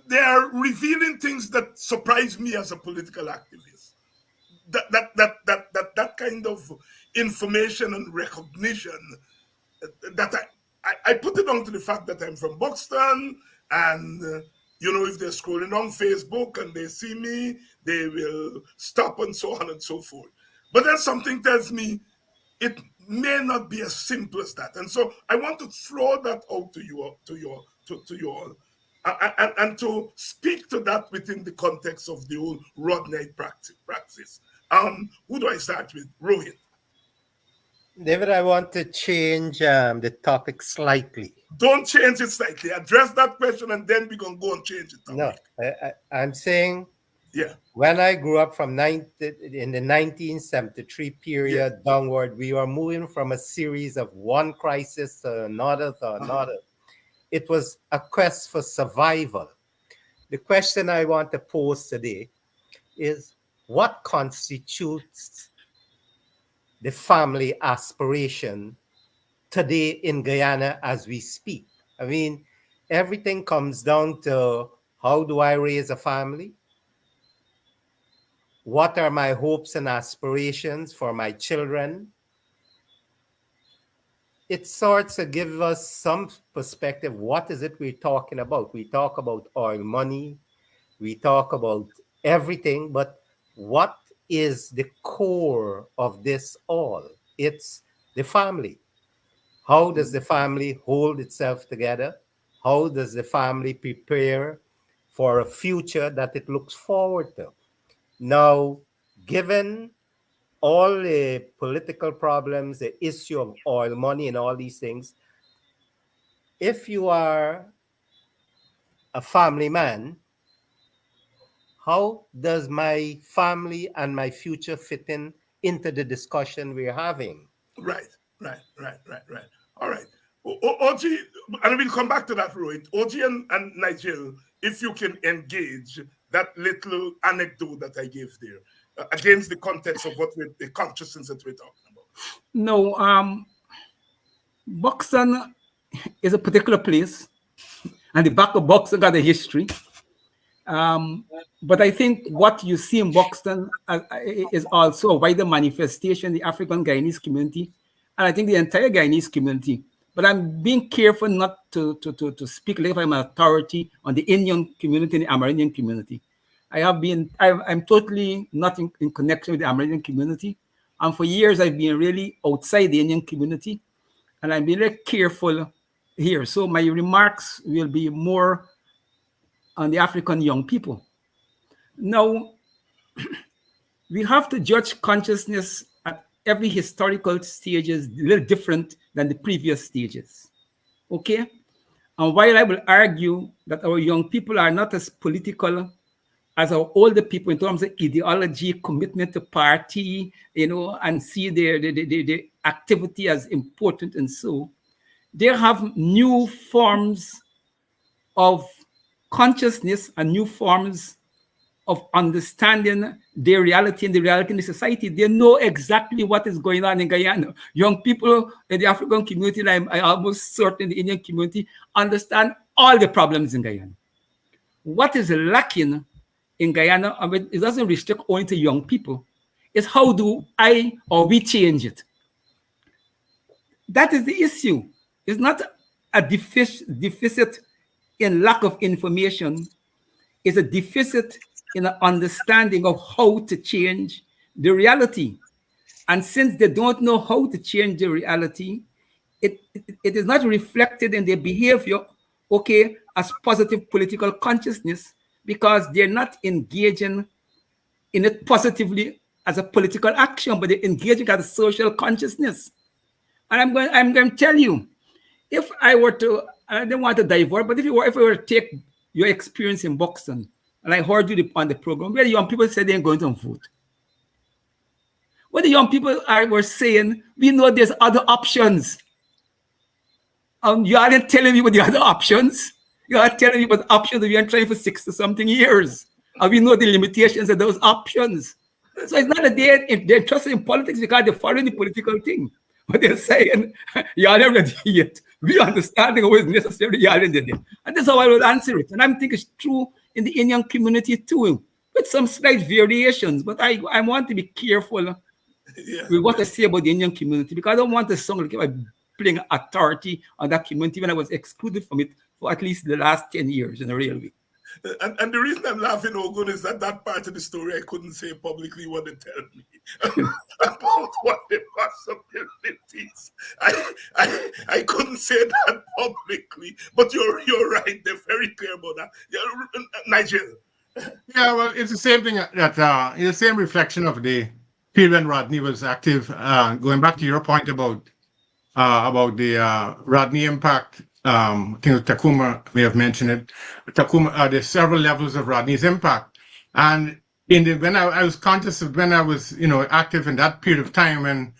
they are revealing things that surprise me as a political activist. That kind of information and recognition, that I put it down to the fact that I'm from Buxton, and if they're scrolling on Facebook and they see me, they will stop and so on and so forth. But then something tells me it may not be as simple as that. And so I want to throw that out to you all, and to speak to that within the context of the whole Rodney practice. Who do I start with? Rohit. David, I want to change the topic slightly. Don't change it slightly. Address that question, and then we're going to go and change it. No, I'm saying, yeah, when I grew up in the 1973 period downward, we were moving from a series of one crisis to another to another. It was a quest for survival. The question I want to pose today is, what constitutes the family aspiration today in Guyana as we speak? I mean, everything comes down to, how do I raise a family? What are my hopes and aspirations for my children? It starts to give us some perspective. What is it we're talking about? We talk about oil money, we talk about everything, but what is the core of this all? It's the family. How does the family hold itself together? How does the family prepare for a future that it looks forward to? Now, given all the political problems, the issue of oil money and all these things, if you are a family man, how does my family and my future fit into the discussion we're having? Right. All right. OG, and we'll come back to that, Rohit. OG and Nigel, if you can engage that little anecdote that I gave there against the context of the consciousness that we're talking about. No, Buxton is a particular place, and the back of Buxton got a history. But I think what you see in Buxton is also a wider manifestation in the African Guyanese community, and I think the entire Guyanese community. But I'm being careful not to speak like I'm an authority on the Indian community and the Amerindian community. I'm totally not in connection with the Amerindian community, and for years I've been really outside the Indian community, and I'm being very careful here. So my remarks will be more on the African young people. Now, we have to judge consciousness at every historical stage is a little different than the previous stages. Okay? And while I will argue that our young people are not as political as our older people in terms of ideology, commitment to party, and see their activity as important, and so they have new forms of consciousness and new forms of understanding their reality and the reality in the society. They know exactly what is going on in Guyana. Young people in the African community, and I almost certain the Indian community, understand all the problems in Guyana. What is lacking in Guyana, I mean, it doesn't restrict only to young people. It's how do I or we change it? That is the issue. It's not a deficit in lack of information. It's a deficit in an understanding of how to change the reality. And since they don't know how to change the reality, it is not reflected in their behavior, okay, as positive political consciousness, because they're not engaging in it positively as a political action, but they're engaging as a social consciousness. And I'm going to tell you, if I were to, I don't want to divert, but if I were to take your experience in Boston, and I heard you on the program, where young people said they ain't going to vote. What the young people were saying, we know there's other options. You aren't telling me what the other options. You are telling me what options we are trying for 60 something years. And we know the limitations of those options. So it's not that they're interested in politics because they're following the political thing. But they're saying, y'all are ready yet. We understanding what is necessary, y'all in there. And that's how I will answer it. And I think it's true in the Indian community too, with some slight variations. But I want to be careful with what I say about the Indian community, because I don't want to sound like I'm playing authority on that community when I was excluded from it for at least the last 10 years in a real way. And the reason I'm laughing, Ogun, is that part of the story I couldn't say publicly what they tell me about what the possibilities. I couldn't say that publicly, but you're right. They're very clear about that. Yeah, Nigel. Yeah, well, it's the same thing that it's the same reflection of the period when Rodney was active. Going back to your point about the Rodney impact. I think Takuma may have mentioned it. Takuma, there's several levels of Rodney's impact, and when I was conscious of when I was active in that period of time when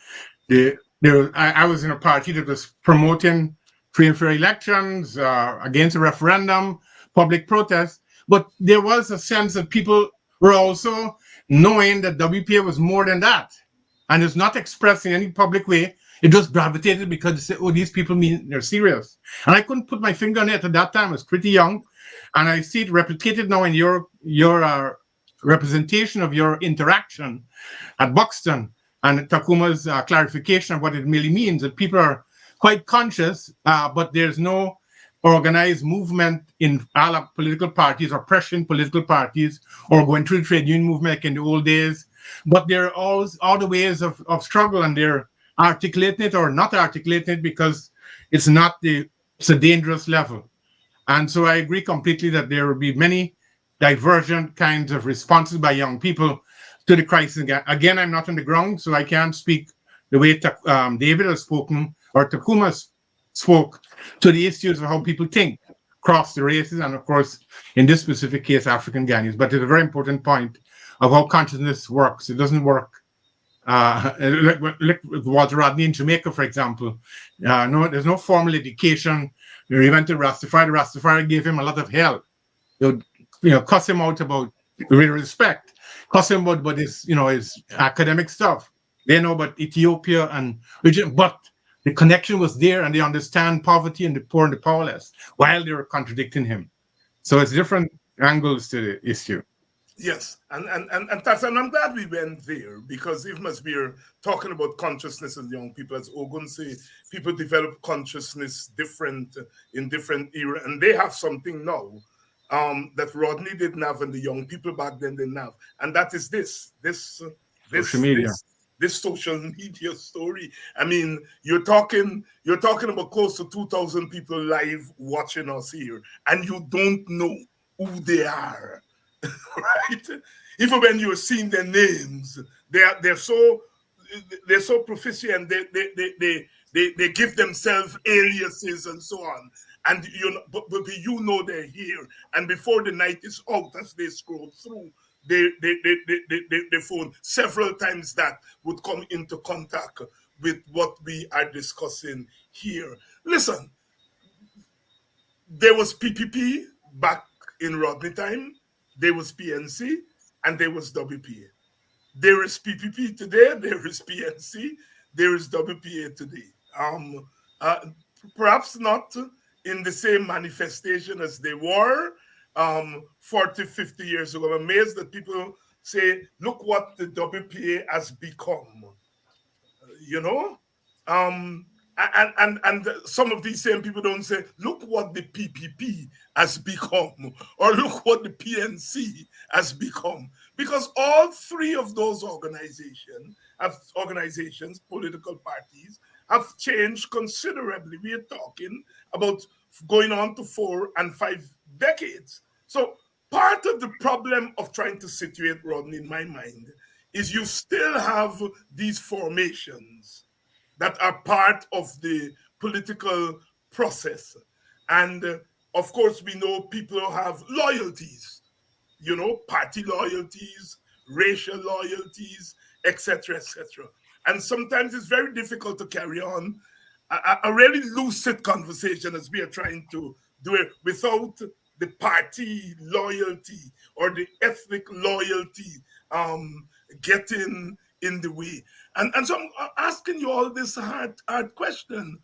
I was in a party that was promoting free and fair elections, against a referendum, public protest, but there was a sense that people were also knowing that WPA was more than that, and it's not expressed in any public way. It just gravitated because they say, oh, these people mean they're serious. And I couldn't put my finger on it at that time. I was pretty young. And I see it replicated now in your representation of your interaction at Buxton and Takuma's clarification of what it really means, that people are quite conscious, but there's no organized movement in all political parties or pressing political parties or going through the trade union movement like in the old days. But there are always other ways of struggle, and they're articulating it or not articulating it because it's a dangerous level. And so I agree completely that there will be many divergent kinds of responses by young people to the crisis. Again, I'm not on the ground, so I can't speak the way David has spoken or Takuma spoke to the issues of how people think across the races, and of course, in this specific case, African Ghanaians. But it's a very important point of how consciousness works. It doesn't work like Walter Rodney in Jamaica, for example. There's no formal education. He went to Rastafari. Rastafari gave him a lot of hell. Cuss him out about, with respect, cuss him about his academic stuff. They know about Ethiopia but the connection was there, and they understand poverty and the poor and the powerless while they were contradicting him. So it's different angles to the issue. Yes, and I'm glad we went there, because even as we're talking about consciousness and young people, as Ogun say, people develop consciousness in different era, and they have something now that Rodney didn't have and the young people back then didn't have, and that is this social media. This social media story. I mean, you're talking about close to 2,000 people live watching us here, and you don't know who they are. Right? Even when you're seeing their names, they're so proficient. They give themselves aliases and so on. And but you know they're here. And before the night is out, as they scroll through their phone, several times that would come into contact with what we are discussing here. Listen, there was PPP back in Rodney time. There was PNC, and there was WPA. There is PPP today, there is PNC, there is WPA today. Perhaps not in the same manifestation as they were 40, 50 years ago. I'm amazed that people say, look what the WPA has become, you know? And some of these same people don't say, look what the PPP has become, or look what the PNC has become, because all three of those organizations, political parties, have changed considerably. We are talking about going on to 4 and 5 decades. So part of the problem of trying to situate, Rodney, in my mind, is you still have these formations that are part of the political process. And of course, we know people who have loyalties, party loyalties, racial loyalties, etc., etc. And sometimes it's very difficult to carry on a really lucid conversation as we are trying to do it without the party loyalty or the ethnic loyalty getting in the way. And so I'm asking you all this hard question.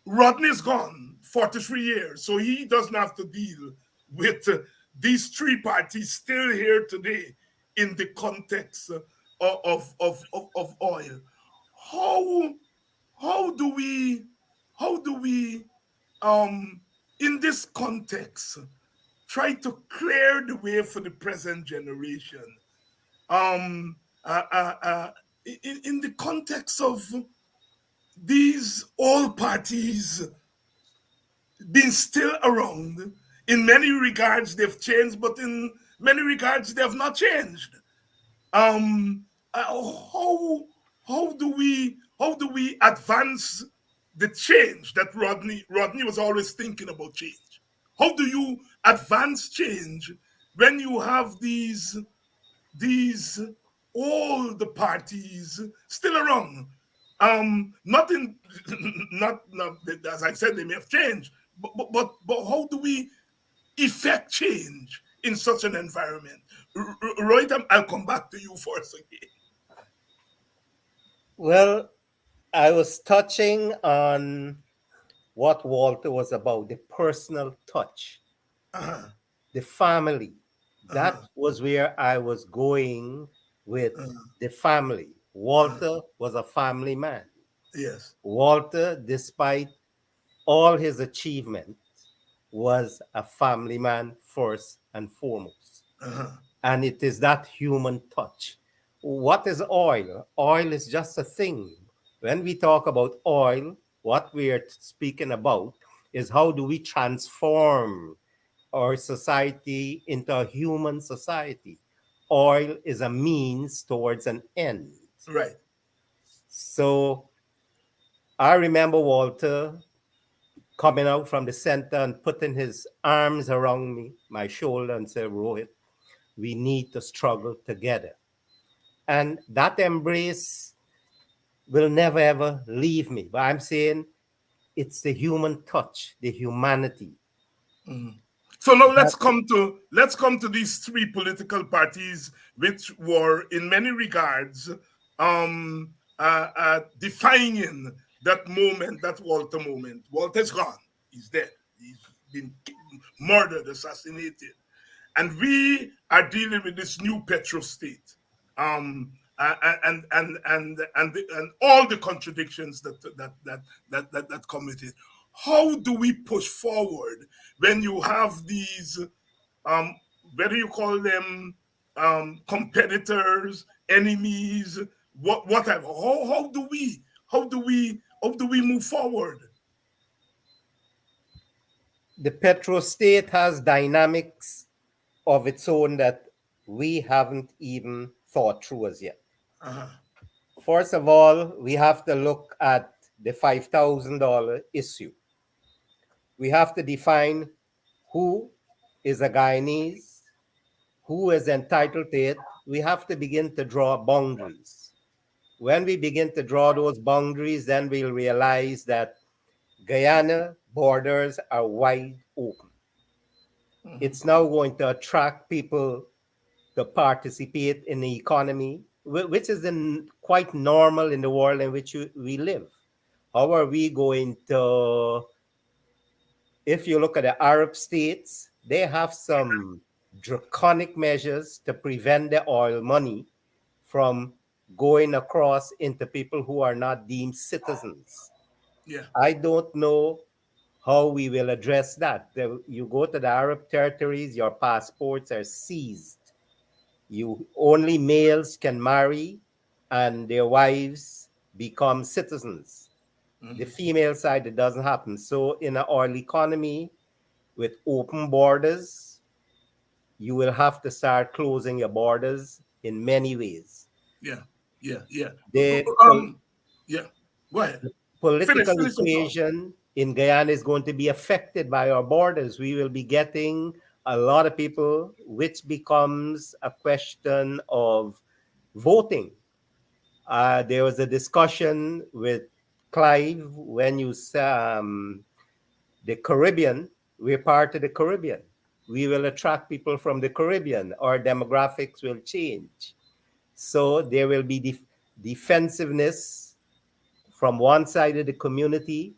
Rodney's gone 43 years, so he doesn't have to deal with these three parties still here today in the context of oil. How do we in this context try to clear the way for the present generation? In the context of these old parties being still around, in many regards they've changed, but in many regards they have not changed. How do we advance the change that Rodney was always thinking about change? How do you advance change when you have these old parties still around? Not as I said, they may have changed, but how do we effect change in such an environment? Roy, I'll come back to you first again. Well, I was touching on what Walter was about, the personal touch, the family. That was where I was going with the family. Walter was a family man. Yes. Walter, despite all his achievements, was a family man first and foremost. And it is that human touch. What is oil? Oil is just a thing. When we talk about oil, what we are speaking about is how do we transform our society into a human society. Oil is a means towards an end. Right. So I remember Walter coming out from the center and putting his arms around me, my shoulder, and said, Rohit, we need to struggle together. And that embrace will never ever leave me. But I'm saying it's the human touch, the humanity. So now let's come to these three political parties, which were in many regards defining that moment, that Walter moment. Walter's gone. He's dead. He's been murdered, assassinated. And we are dealing with this new petrostate. And all the contradictions that come with it. How do we push forward when you have these, whether you call them competitors, enemies, whatever? How do we move forward? The petrostate has dynamics of its own that we haven't even thought through as yet. First of all, we have to look at the $5,000 issue. We have to define who is a Guyanese, who is entitled to it. We have to begin to draw boundaries. When we begin to draw those boundaries, then we'll realize that Guyana borders are wide open. It's now going to attract people to participate in the economy, which is quite normal in the world in which we live. How are we going to, if you look at the Arab states, they have some draconic measures to prevent the oil money from going across into people who are not deemed citizens. Yeah. I don't know how we will address that. You go to the Arab territories, your passports are seized. You only males can marry and their wives become citizens. The female side, it doesn't happen. So in an oil economy with open borders, you will have to start closing your borders in many ways. Yeah. Yeah. The Yeah. Go ahead. political Finish the thought. equation in Guyana is going to be affected by our borders. We will be getting a lot of people, which becomes a question of voting. There was a discussion with Clive when you the Caribbean, we're part of the Caribbean. We will attract people from the Caribbean. Our demographics will change. So there will be defensiveness from one side of the community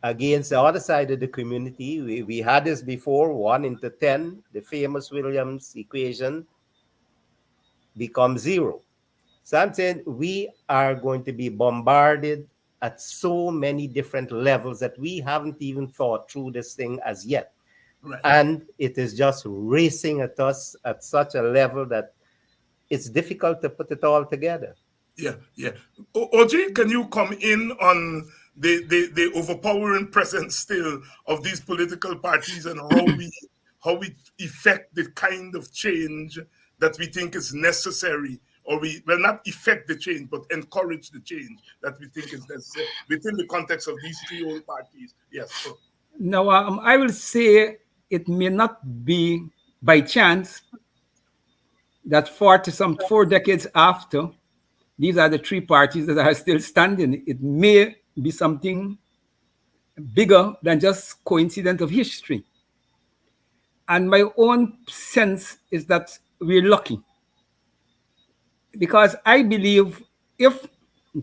against the other side of the community. We had this before, 1:10, the famous Williams equation becomes 0. So I'm saying we are going to be bombarded at so many different levels that we haven't even thought through this thing as yet. Right. And it is just racing at us at such a level that it's difficult to put it all together. Yeah. OG, can you come in on the overpowering presence still of these political parties and how we effect the kind of change that we think is necessary, or we will not effect the change, but encourage the change that we think is necessary within the context of these 3 old parties? Yes. So. Now, I will say it may not be by chance that 4 decades after, these are the 3 parties that are still standing. It may be something bigger than just coincidence of history. And my own sense is that we're lucky. Because I believe if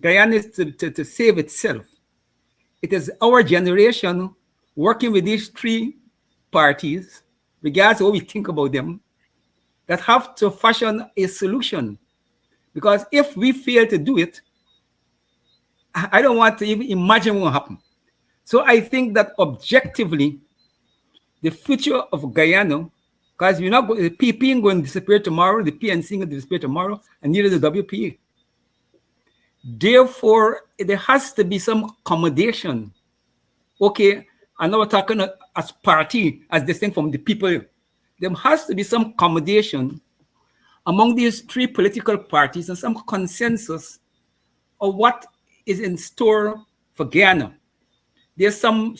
Guyana is to save itself, it is our generation working with these 3 parties, regardless of what we think about them, that have to fashion a solution. Because if we fail to do it, I don't want to even imagine what will happen. So I think that objectively, the future of Guyana, because we're not the PP ain't going to disappear tomorrow, the PNC going to disappear tomorrow, and neither the WPA. Therefore, there has to be some accommodation. Okay, I'm not talking as party, as distinct from the people. There has to be some accommodation among these 3 political parties and some consensus of what is in store for Guyana. There's some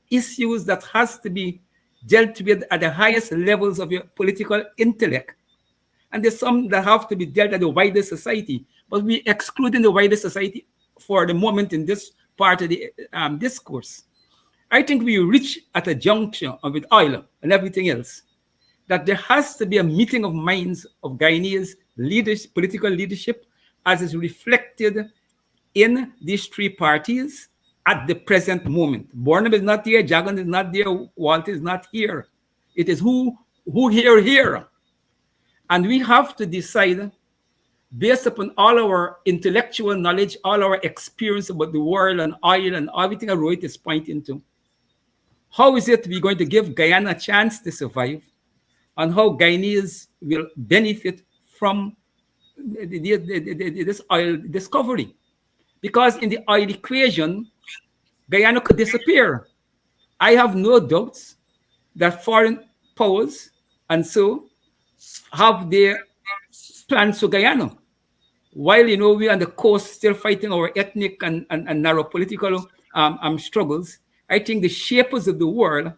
issues that has to be dealt with at the highest levels of your political intellect. And there's some that have to be dealt at the wider society. But we're excluding the wider society for the moment in this part of the discourse. I think we reach at a juncture with oil and everything else, that there has to be a meeting of minds of Guyanese leadership, political leadership, as is reflected in these 3 parties at the present moment. Bornham is not here, Jagan is not there, Walter is not here. It is who here. And we have to decide, based upon all our intellectual knowledge, all our experience about the world and oil and everything I wrote is pointing to, how is it we're going to give Guyana a chance to survive, and how Guyanese will benefit from this oil discovery. Because in the oil equation, Guyana could disappear. I have no doubts that foreign powers and so have their plans for Guyana. While, we on the coast still fighting our ethnic and narrow political struggles, I think the shapers of the world,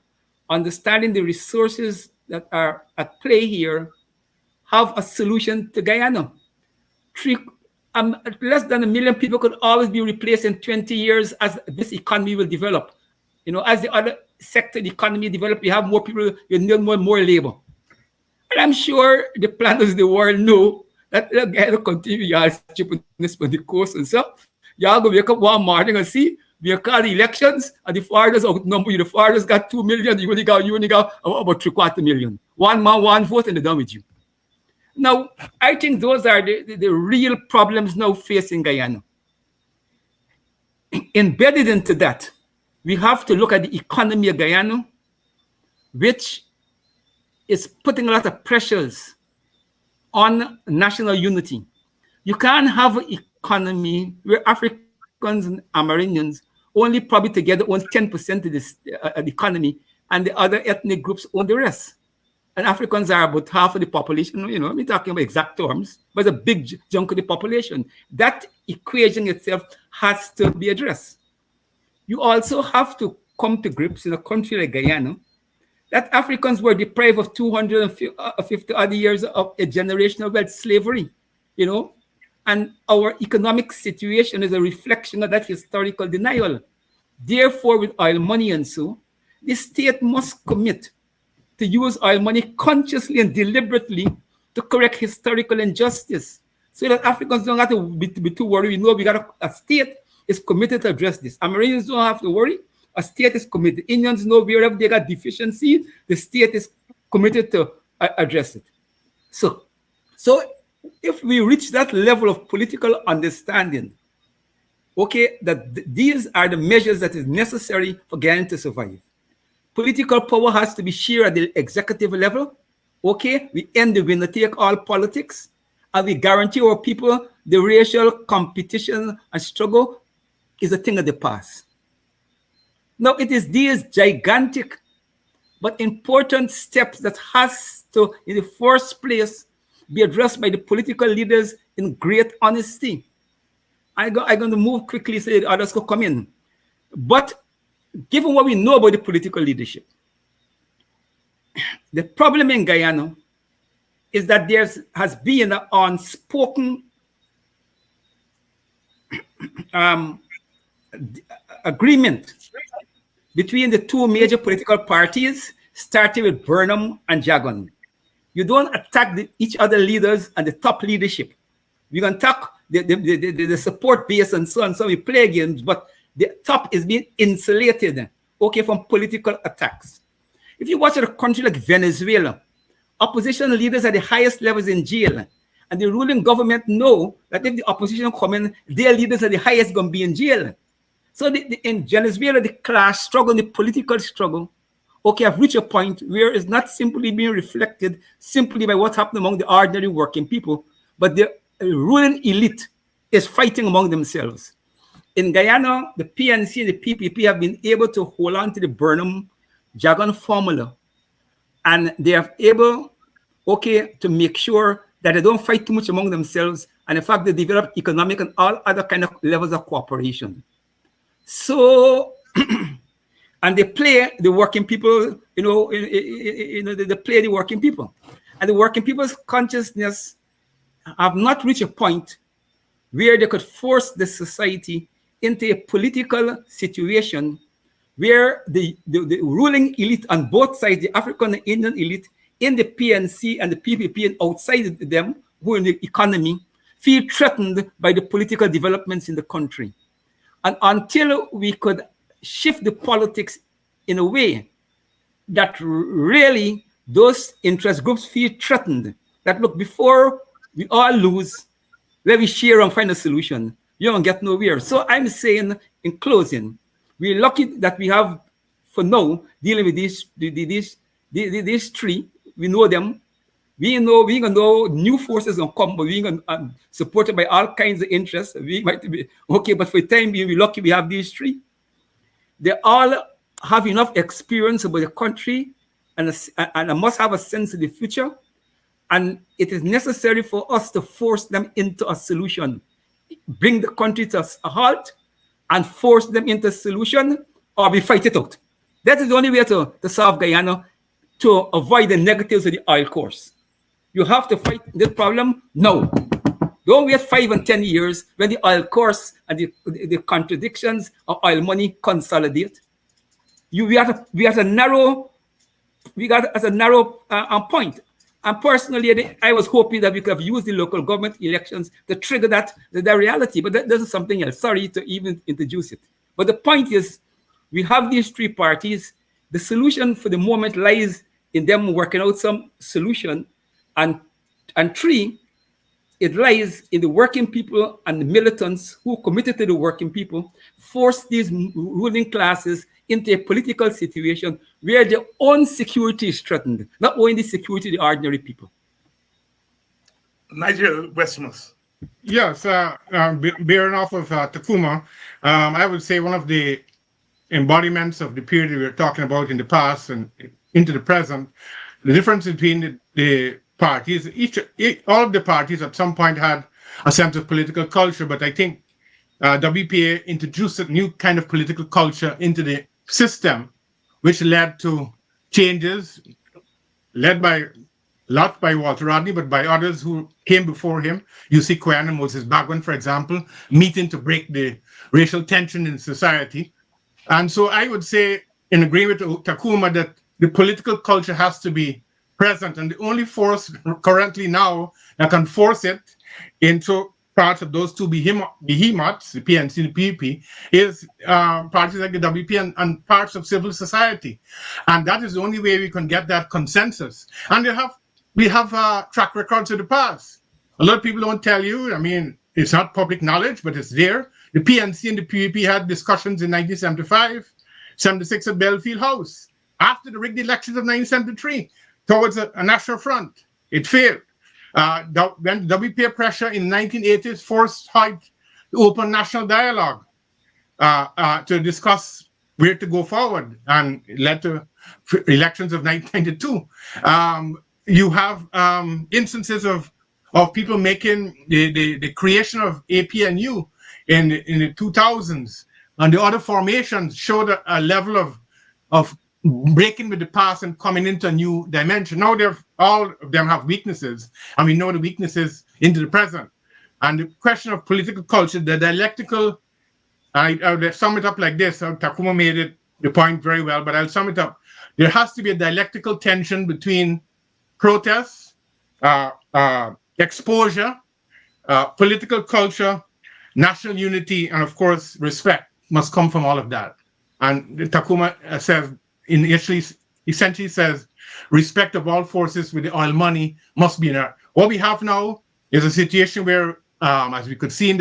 understanding the resources that are at play here, have a solution to Guyana. Less than 1 million people could always be replaced in 20 years as this economy will develop. As the other sector of the economy develop, we have more people, we need more labor. And I'm sure the planners of the world know that they're going to continue y'all stupidness on the coast and stuff. Y'all go wake up one morning and see We call the elections, and the foreigners outnumber you. The foreigners got 2 million, you only got about 750,000. One man, one vote, and they're done with you. Now, I think those are the real problems now facing Guyana. Embedded into that, we have to look at the economy of Guyana, which is putting a lot of pressures on national unity. You can't have an economy where Africans and Amerindians only probably together own 10% of this the economy, and the other ethnic groups own the rest. And Africans are about half of the population, you know, I'm talking about exact terms, but it's a big chunk of the population. That equation itself has to be addressed. You also have to come to grips in a country like Guyana that Africans were deprived of 250 odd years of a generational wealth slavery, you know, and our economic situation is a reflection of that historical denial. Therefore, with oil money and so, the state must commit to use oil money consciously and deliberately to correct historical injustice so that Africans don't have to be too worried. We know we got a state is committed to address this. Americans don't have to worry. A state is committed. Indians know wherever they got deficiency, the state is committed to address it. So if we reach that level of political understanding, okay, that these are the measures that is necessary for Guyana to survive. Political power has to be shared at the executive level. Okay, we end the winner-take-all politics, and we guarantee our people the racial competition and struggle is a thing of the past. Now, it is these gigantic but important steps that has to, in the first place, be addressed by the political leaders in great honesty. I'm going to move quickly so the others could come in. But given what we know about the political leadership, the problem in Guyana is that there has been an unspoken agreement between the two major political parties, starting with Burnham and Jagan. You don't attack each other leaders and the top leadership. We can attack the support base and so on, so we play games, but the top is being insulated, okay, from political attacks. If you watch a country like Venezuela, opposition leaders at the highest levels in jail, and the ruling government know that if the opposition come in, their leaders at the highest going to be in jail. So in Venezuela, the class struggle, the political struggle, okay, have reached a point where it's not simply being reflected simply by what happened among the ordinary working people, but the ruling elite is fighting among themselves. In Guyana, the PNC and the PPP have been able to hold on to the Burnham-Jagan formula, and they are able, okay, to make sure that they don't fight too much among themselves, and in fact, they develop economic and all other kind of levels of cooperation. So, and they play the working people, you know, they play the working people. And the working people's consciousness have not reached a point where they could force the society into a political situation where the ruling elite on both sides, the African and Indian elite, in the PNC and the PPP and outside them, who in the economy, feel threatened by the political developments in the country. And until we could shift the politics in a way that really those interest groups feel threatened, that look, before we all lose, let me share and find a solution, you don't get nowhere. So I'm saying in closing, we're lucky that we have, for now, dealing with these three. We know them. We know new forces will come, but we're supported by all kinds of interests. We might be okay, but for the time being, we're lucky we have these three. They all have enough experience about the country and must have a sense of the future. And it is necessary for us to force them into a solution, bring the country to a halt and force them into a solution, or we fight it out. That is the only way to solve Guyana, to avoid the negatives of the oil course. You have to fight this problem now. Don't wait 5 and 10 years when the oil course and the contradictions of oil money consolidate. We got a narrow point. And personally, I was hoping that we could have used the local government elections to trigger that reality, but that is something else. Sorry to even introduce it. But the point is, we have these three parties. The solution for the moment lies in them working out some solution. And three, it lies in the working people and the militants who committed to the working people, force these ruling classes into a political situation where their own security is threatened, not only the security of the ordinary people. Nigel Westmus. Yes, bearing off of Takuma, I would say one of the embodiments of the period we were talking about in the past and into the present, the difference between the parties, all of the parties at some point had a sense of political culture, but I think WPA introduced a new kind of political culture into the system, which led to changes led by not by Walter Rodney, but by others who came before him. You see Quinn and Moses Bagwan, for example, meeting to break the racial tension in society. And so I would say, in agreement with Takuma, that the political culture has to be present. And the only force currently now that can force it into parts of those two behemoths, the PNC and the PUP, is parties like the WP and parts of civil society. And that is the only way we can get that consensus. And we have track records of the past. A lot of people don't tell you. I mean, it's not public knowledge, but it's there. The PNC and the PUP had discussions in 1975, 76 at Belfield House, after the rigged elections of 1973, towards a national front. It failed. When WPA pressure in the 1980s forced Hoyt to open national dialogue to discuss where to go forward, and it led to elections of 1992. You have instances of people making the creation of APNU in the 2000s, and the other formations showed a level of breaking with the past and coming into a new dimension. Now all of them have weaknesses, and we know the weaknesses into the present. And the question of political culture, the dialectical, I would sum it up like this. Takuma made the point very well, but I'll sum it up. There has to be a dialectical tension between protests, exposure, political culture, national unity, and of course, respect must come from all of that. And Takuma says, essentially says, respect of all forces with the oil money must be in there. What we have now is a situation where, as we could see in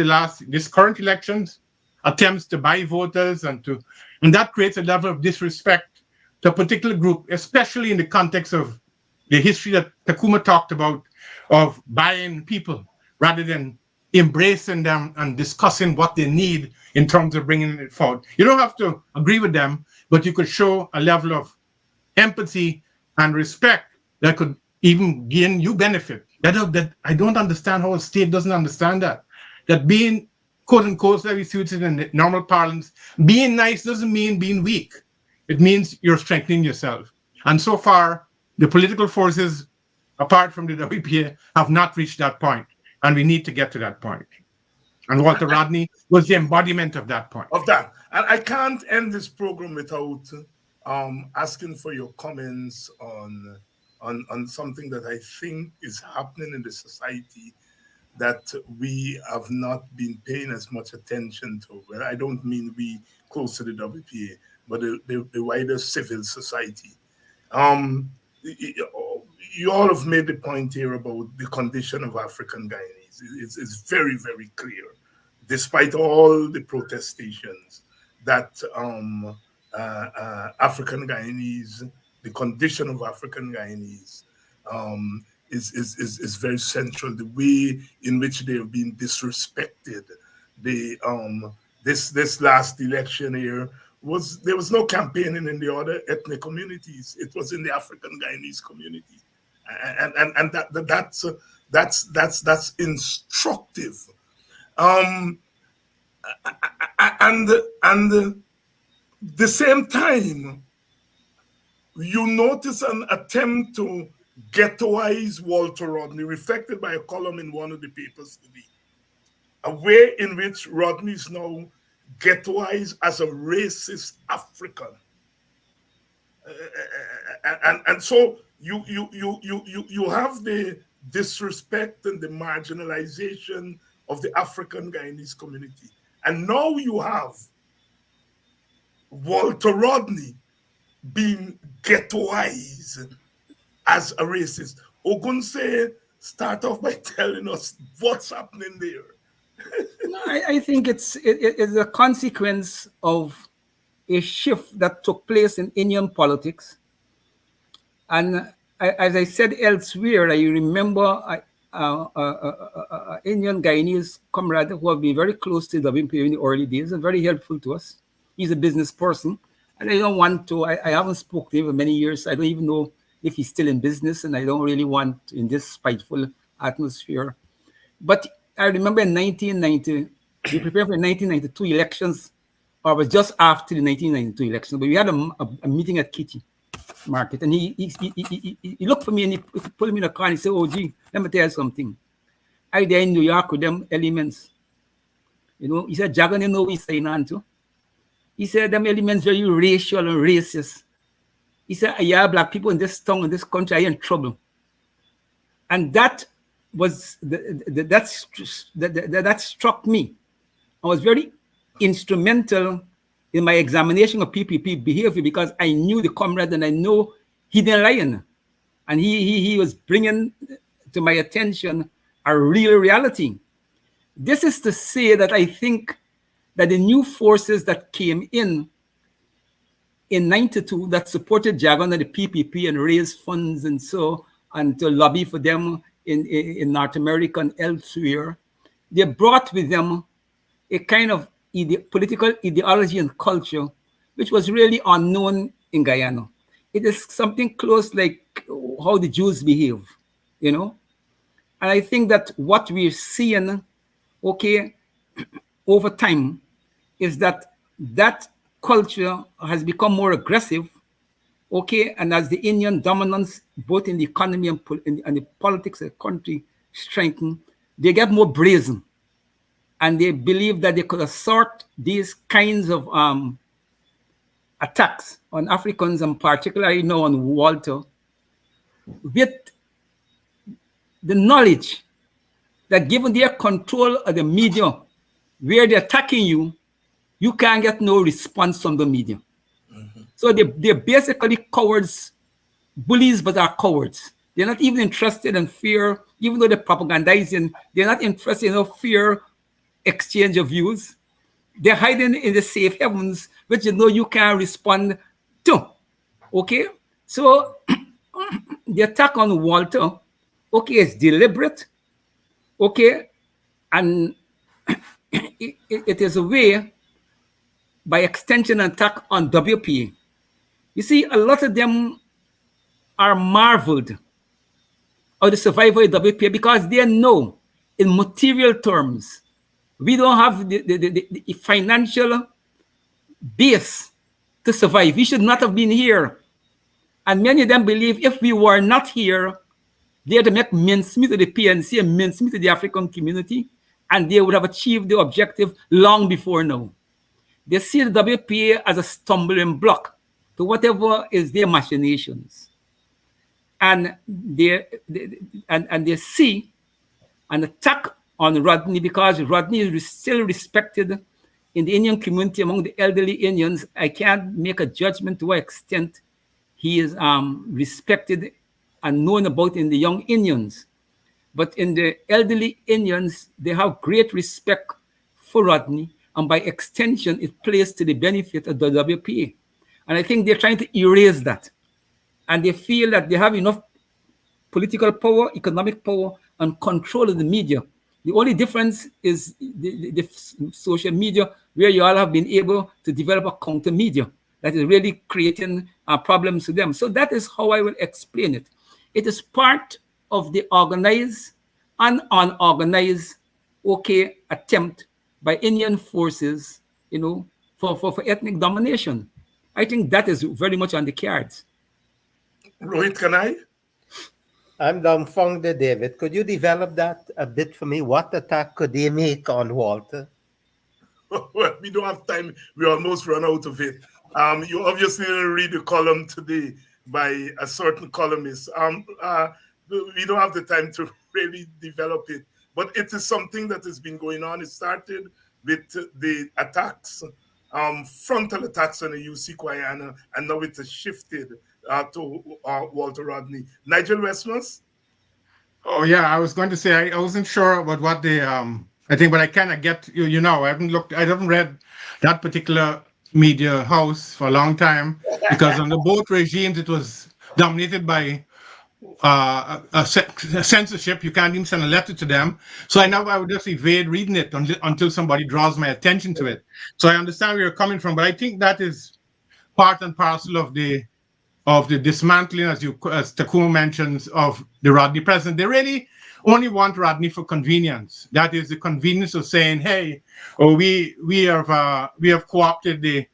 this current elections, attempts to buy voters and that creates a level of disrespect to a particular group, especially in the context of the history that Takuma talked about of buying people rather than embracing them and discussing what they need in terms of bringing it forward. You don't have to agree with them, but you could show a level of empathy and respect that could even gain you benefit. That I don't understand how a state doesn't understand that. That being, quote unquote, that we see it in the normal parlance, being nice doesn't mean being weak. It means you're strengthening yourself. And so far, the political forces, apart from the WPA, have not reached that point. And we need to get to that point. And Walter Rodney was the embodiment of that point. Of that. And I can't end this program without asking for your comments on something that I think is happening in the society that we have not been paying as much attention to. Well, I don't mean we close to the WPA, but the wider civil society. You all have made the point here about the condition of African Guyanese. It's very, very clear, despite all the protestations, that African Guyanese, the condition of African Guyanese is very central. The way in which they have been disrespected. This last election here, there was no campaigning in the other ethnic communities. It was in the African Guyanese community, and that's instructive. And the same time, you notice an attempt to ghettoize Walter Rodney, reflected by a column in one of the papers today. A way in which Rodney is now ghettoized as a racist African, and so you have the disrespect and the marginalization of the African Guyanese community, and now you have Walter Rodney being ghettoized as a racist. Ogunse, start off by telling us what's happening there. No, I think it's a consequence of a shift that took place in Indian politics. And as I said elsewhere, I remember Indian Guyanese comrade who have been very close to WPA in the early days and very helpful to us. He's a business person. And I don't want to, I haven't spoken to him for many years. I don't even know if he's still in business, and I don't really want in this spiteful atmosphere. But I remember in 1990, we prepared for the 1992 elections, or it was just after the 1992 elections, but we had a meeting at Kitty Market, and he looked for me and he pulled me in the car and he said, "Oh, gee, let me tell you something. I there in New York with them elements. You know," he said, "Jagan, you know what he's saying on to?" He said, "Them elements very racial and racist." He said, "Yeah, black people in this town, in this country, are in trouble." And that was that struck me. I was very instrumental in my examination of PPP behavior because I knew the comrade and I know he didn't lie. And he was bringing to my attention a real reality. This is to say that I think that the new forces that came in 92 that supported Jagan and the PPP and raised funds and so, and to lobby for them in North America and elsewhere, they brought with them a kind of political ideology and culture which was really unknown in Guyana. It is something close like how the Jews behave, you know? And I think that what we're seeing, okay, over time is that culture has become more aggressive, okay, and as the Indian dominance, both in the economy and the politics of the country strengthen, they get more brazen. And they believe that they could assert these kinds of attacks on Africans, and particularly now on Walter, with the knowledge that given their control of the media, where they're attacking you, you can't get no response from the media. Mm-hmm. So they're basically cowards, bullies, but are cowards. They're not even interested in fear, even though they're propagandizing, they're not interested in fear exchange of views. They're hiding in the safe heavens, which you know you can't respond to. Okay? So the attack on Walter, okay, is deliberate, okay, and it is a way, by extension, attack on WPA. You see, a lot of them are marveled of the survival of WPA because they know in material terms, we don't have the financial base to survive. We should not have been here. And many of them believe if we were not here, they had to make mincemeat of the PNC and mincemeat of the African community, and they would have achieved the objective long before now. They see the WPA as a stumbling block to whatever is their machinations. And they see an attack on Rodney because Rodney is still respected in the Indian community among the elderly Indians. I can't make a judgment to what extent he is respected and known about in the young Indians. But in the elderly Indians, they have great respect for Rodney, and by extension, it plays to the benefit of the WPA. And I think they're trying to erase that. And they feel that they have enough political power, economic power, and control of the media. The only difference is the social media, where you all have been able to develop a counter media that is really creating problems to them. So that is how I will explain it. It is part of the organized and unorganized, okay, attempt by Indian forces, you know, for ethnic domination. I think that is very much on the cards. Rohit, can I? I'm dumbfounded, David. Could you develop that a bit for me? What attack could they make on Walter? Well, we don't have time. We almost run out of it. You obviously didn't read the column today by a certain columnist. We don't have the time to really develop it. But it is something that has been going on. It started with the attacks frontal attacks on the UC Guyana, and now it has shifted to Walter Rodney. Nigel Westmus? Oh yeah, I was going to say I wasn't sure about what the I think, but I kind of get you know, I haven't read that particular media house for a long time because under both regimes it was dominated by censorship. You can't even send a letter to them. So I would just evade reading it until somebody draws my attention to it. So I understand where you're coming from, but I think that is part and parcel of the dismantling, as Takuma mentions, of the Rodney president. They really only want Rodney for convenience. That is the convenience of saying, "Hey, we have co-opted the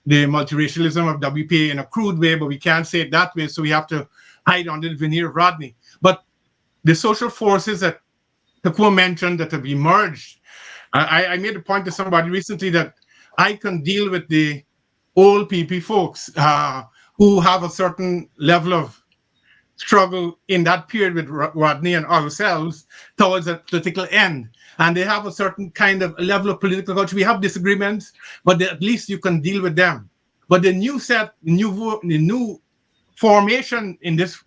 multiracialism of WPA in a crude way, but we can't say it that way, so we have to hide under the veneer of Rodney." But the social forces that Takuma mentioned that have emerged, I made a point to somebody recently that I can deal with the old PP folks who have a certain level of struggle in that period with Rodney and ourselves towards a political end. And they have a certain kind of level of political culture. We have disagreements, but at least you can deal with them. But the new formation in this,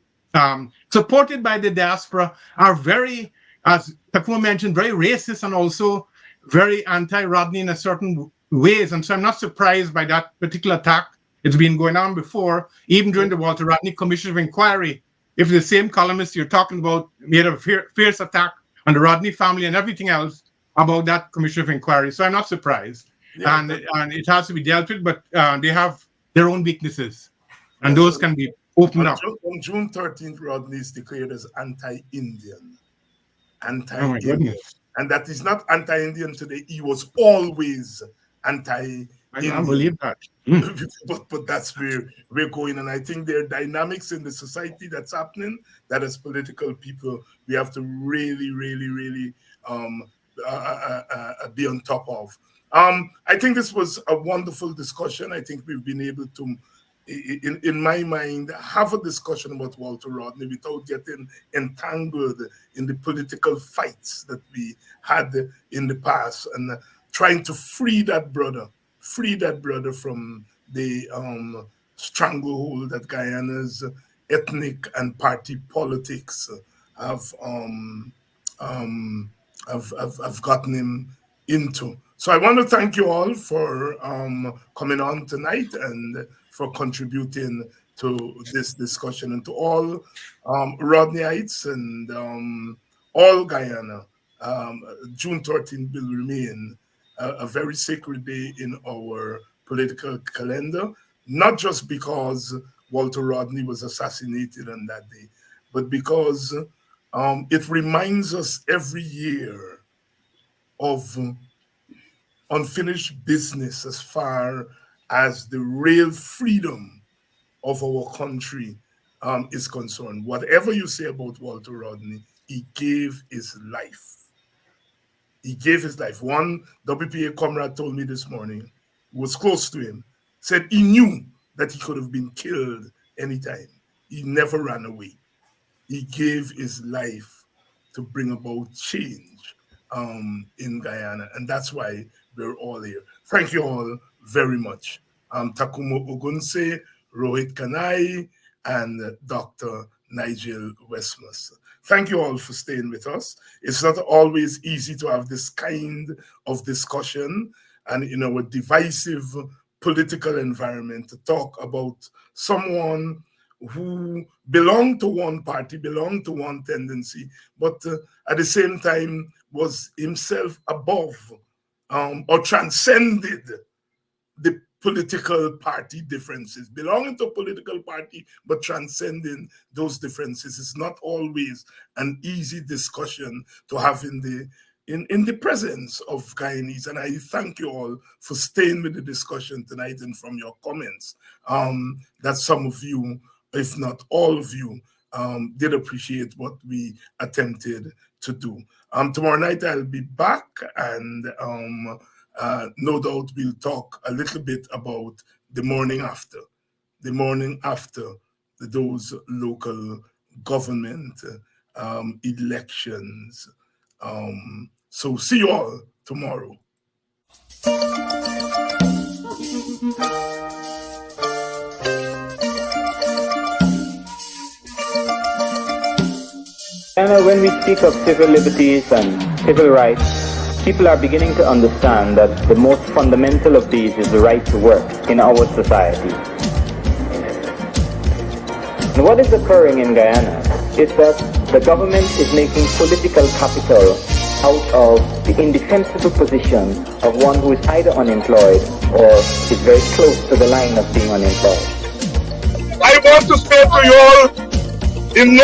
supported by the diaspora, are very, as Takuma mentioned, very racist and also very anti-Rodney in a certain ways. And so I'm not surprised by that particular attack. It's been going on before, even during the Walter Rodney Commission of Inquiry. If the same columnists you're talking about made a fierce attack on the Rodney family and everything else about that Commission of Inquiry, so I'm not surprised. Yeah, and it has to be dealt with, but they have their own weaknesses, and those can be opened up. On June 13th, Rodney is declared as anti-Indian. Oh my goodness. And that is not anti-Indian today. He was always anti-Indian. I can't believe that. But that's where we're going. And I think there are dynamics in the society that's happening that as political people, we have to really, really, really be on top of. I think this was a wonderful discussion. I think we've been able to, in my mind, have a discussion about Walter Rodney without getting entangled in the political fights that we had in the past, and trying to free that brother from the stranglehold that Guyana's ethnic and party politics have gotten him into. So I want to thank you all for coming on tonight and for contributing to this discussion, and to all Rodneyites and all Guyana. June 13th will remain a very sacred day in our political calendar, not just because Walter Rodney was assassinated on that day, but because it reminds us every year of unfinished business as far as the real freedom of our country is concerned. Whatever you say about Walter Rodney, he gave his life. He gave his life. One WPA comrade told me this morning, who was close to him, said he knew that he could have been killed anytime. He never ran away. He gave his life to bring about change in Guyana, and that's why we're all here. Thank you all very much. Takuma Ogunse, Rohit Kanai, and Dr. Nigel Westmus. Thank you all for staying with us. It's not always easy to have this kind of discussion, and in our divisive political environment, to talk about someone who belonged to one party, belonged to one tendency, but at the same time was himself above or transcended the political party differences. Belonging to a political party, but transcending those differences is not always an easy discussion to have in the presence of Guyanese. And I thank you all for staying with the discussion tonight, and from your comments that some of you, if not all of you, did appreciate what we attempted to do. Tomorrow night I'll be back, and no doubt we'll talk a little bit about the morning after those local government elections. So see you all tomorrow. And when we speak of civil liberties and civil rights, people are beginning to understand that the most fundamental of these is the right to work in our society. And what is occurring in Guyana is that the government is making political capital out of the indefensible position of one who is either unemployed or is very close to the line of being unemployed. I want to say to you all, in no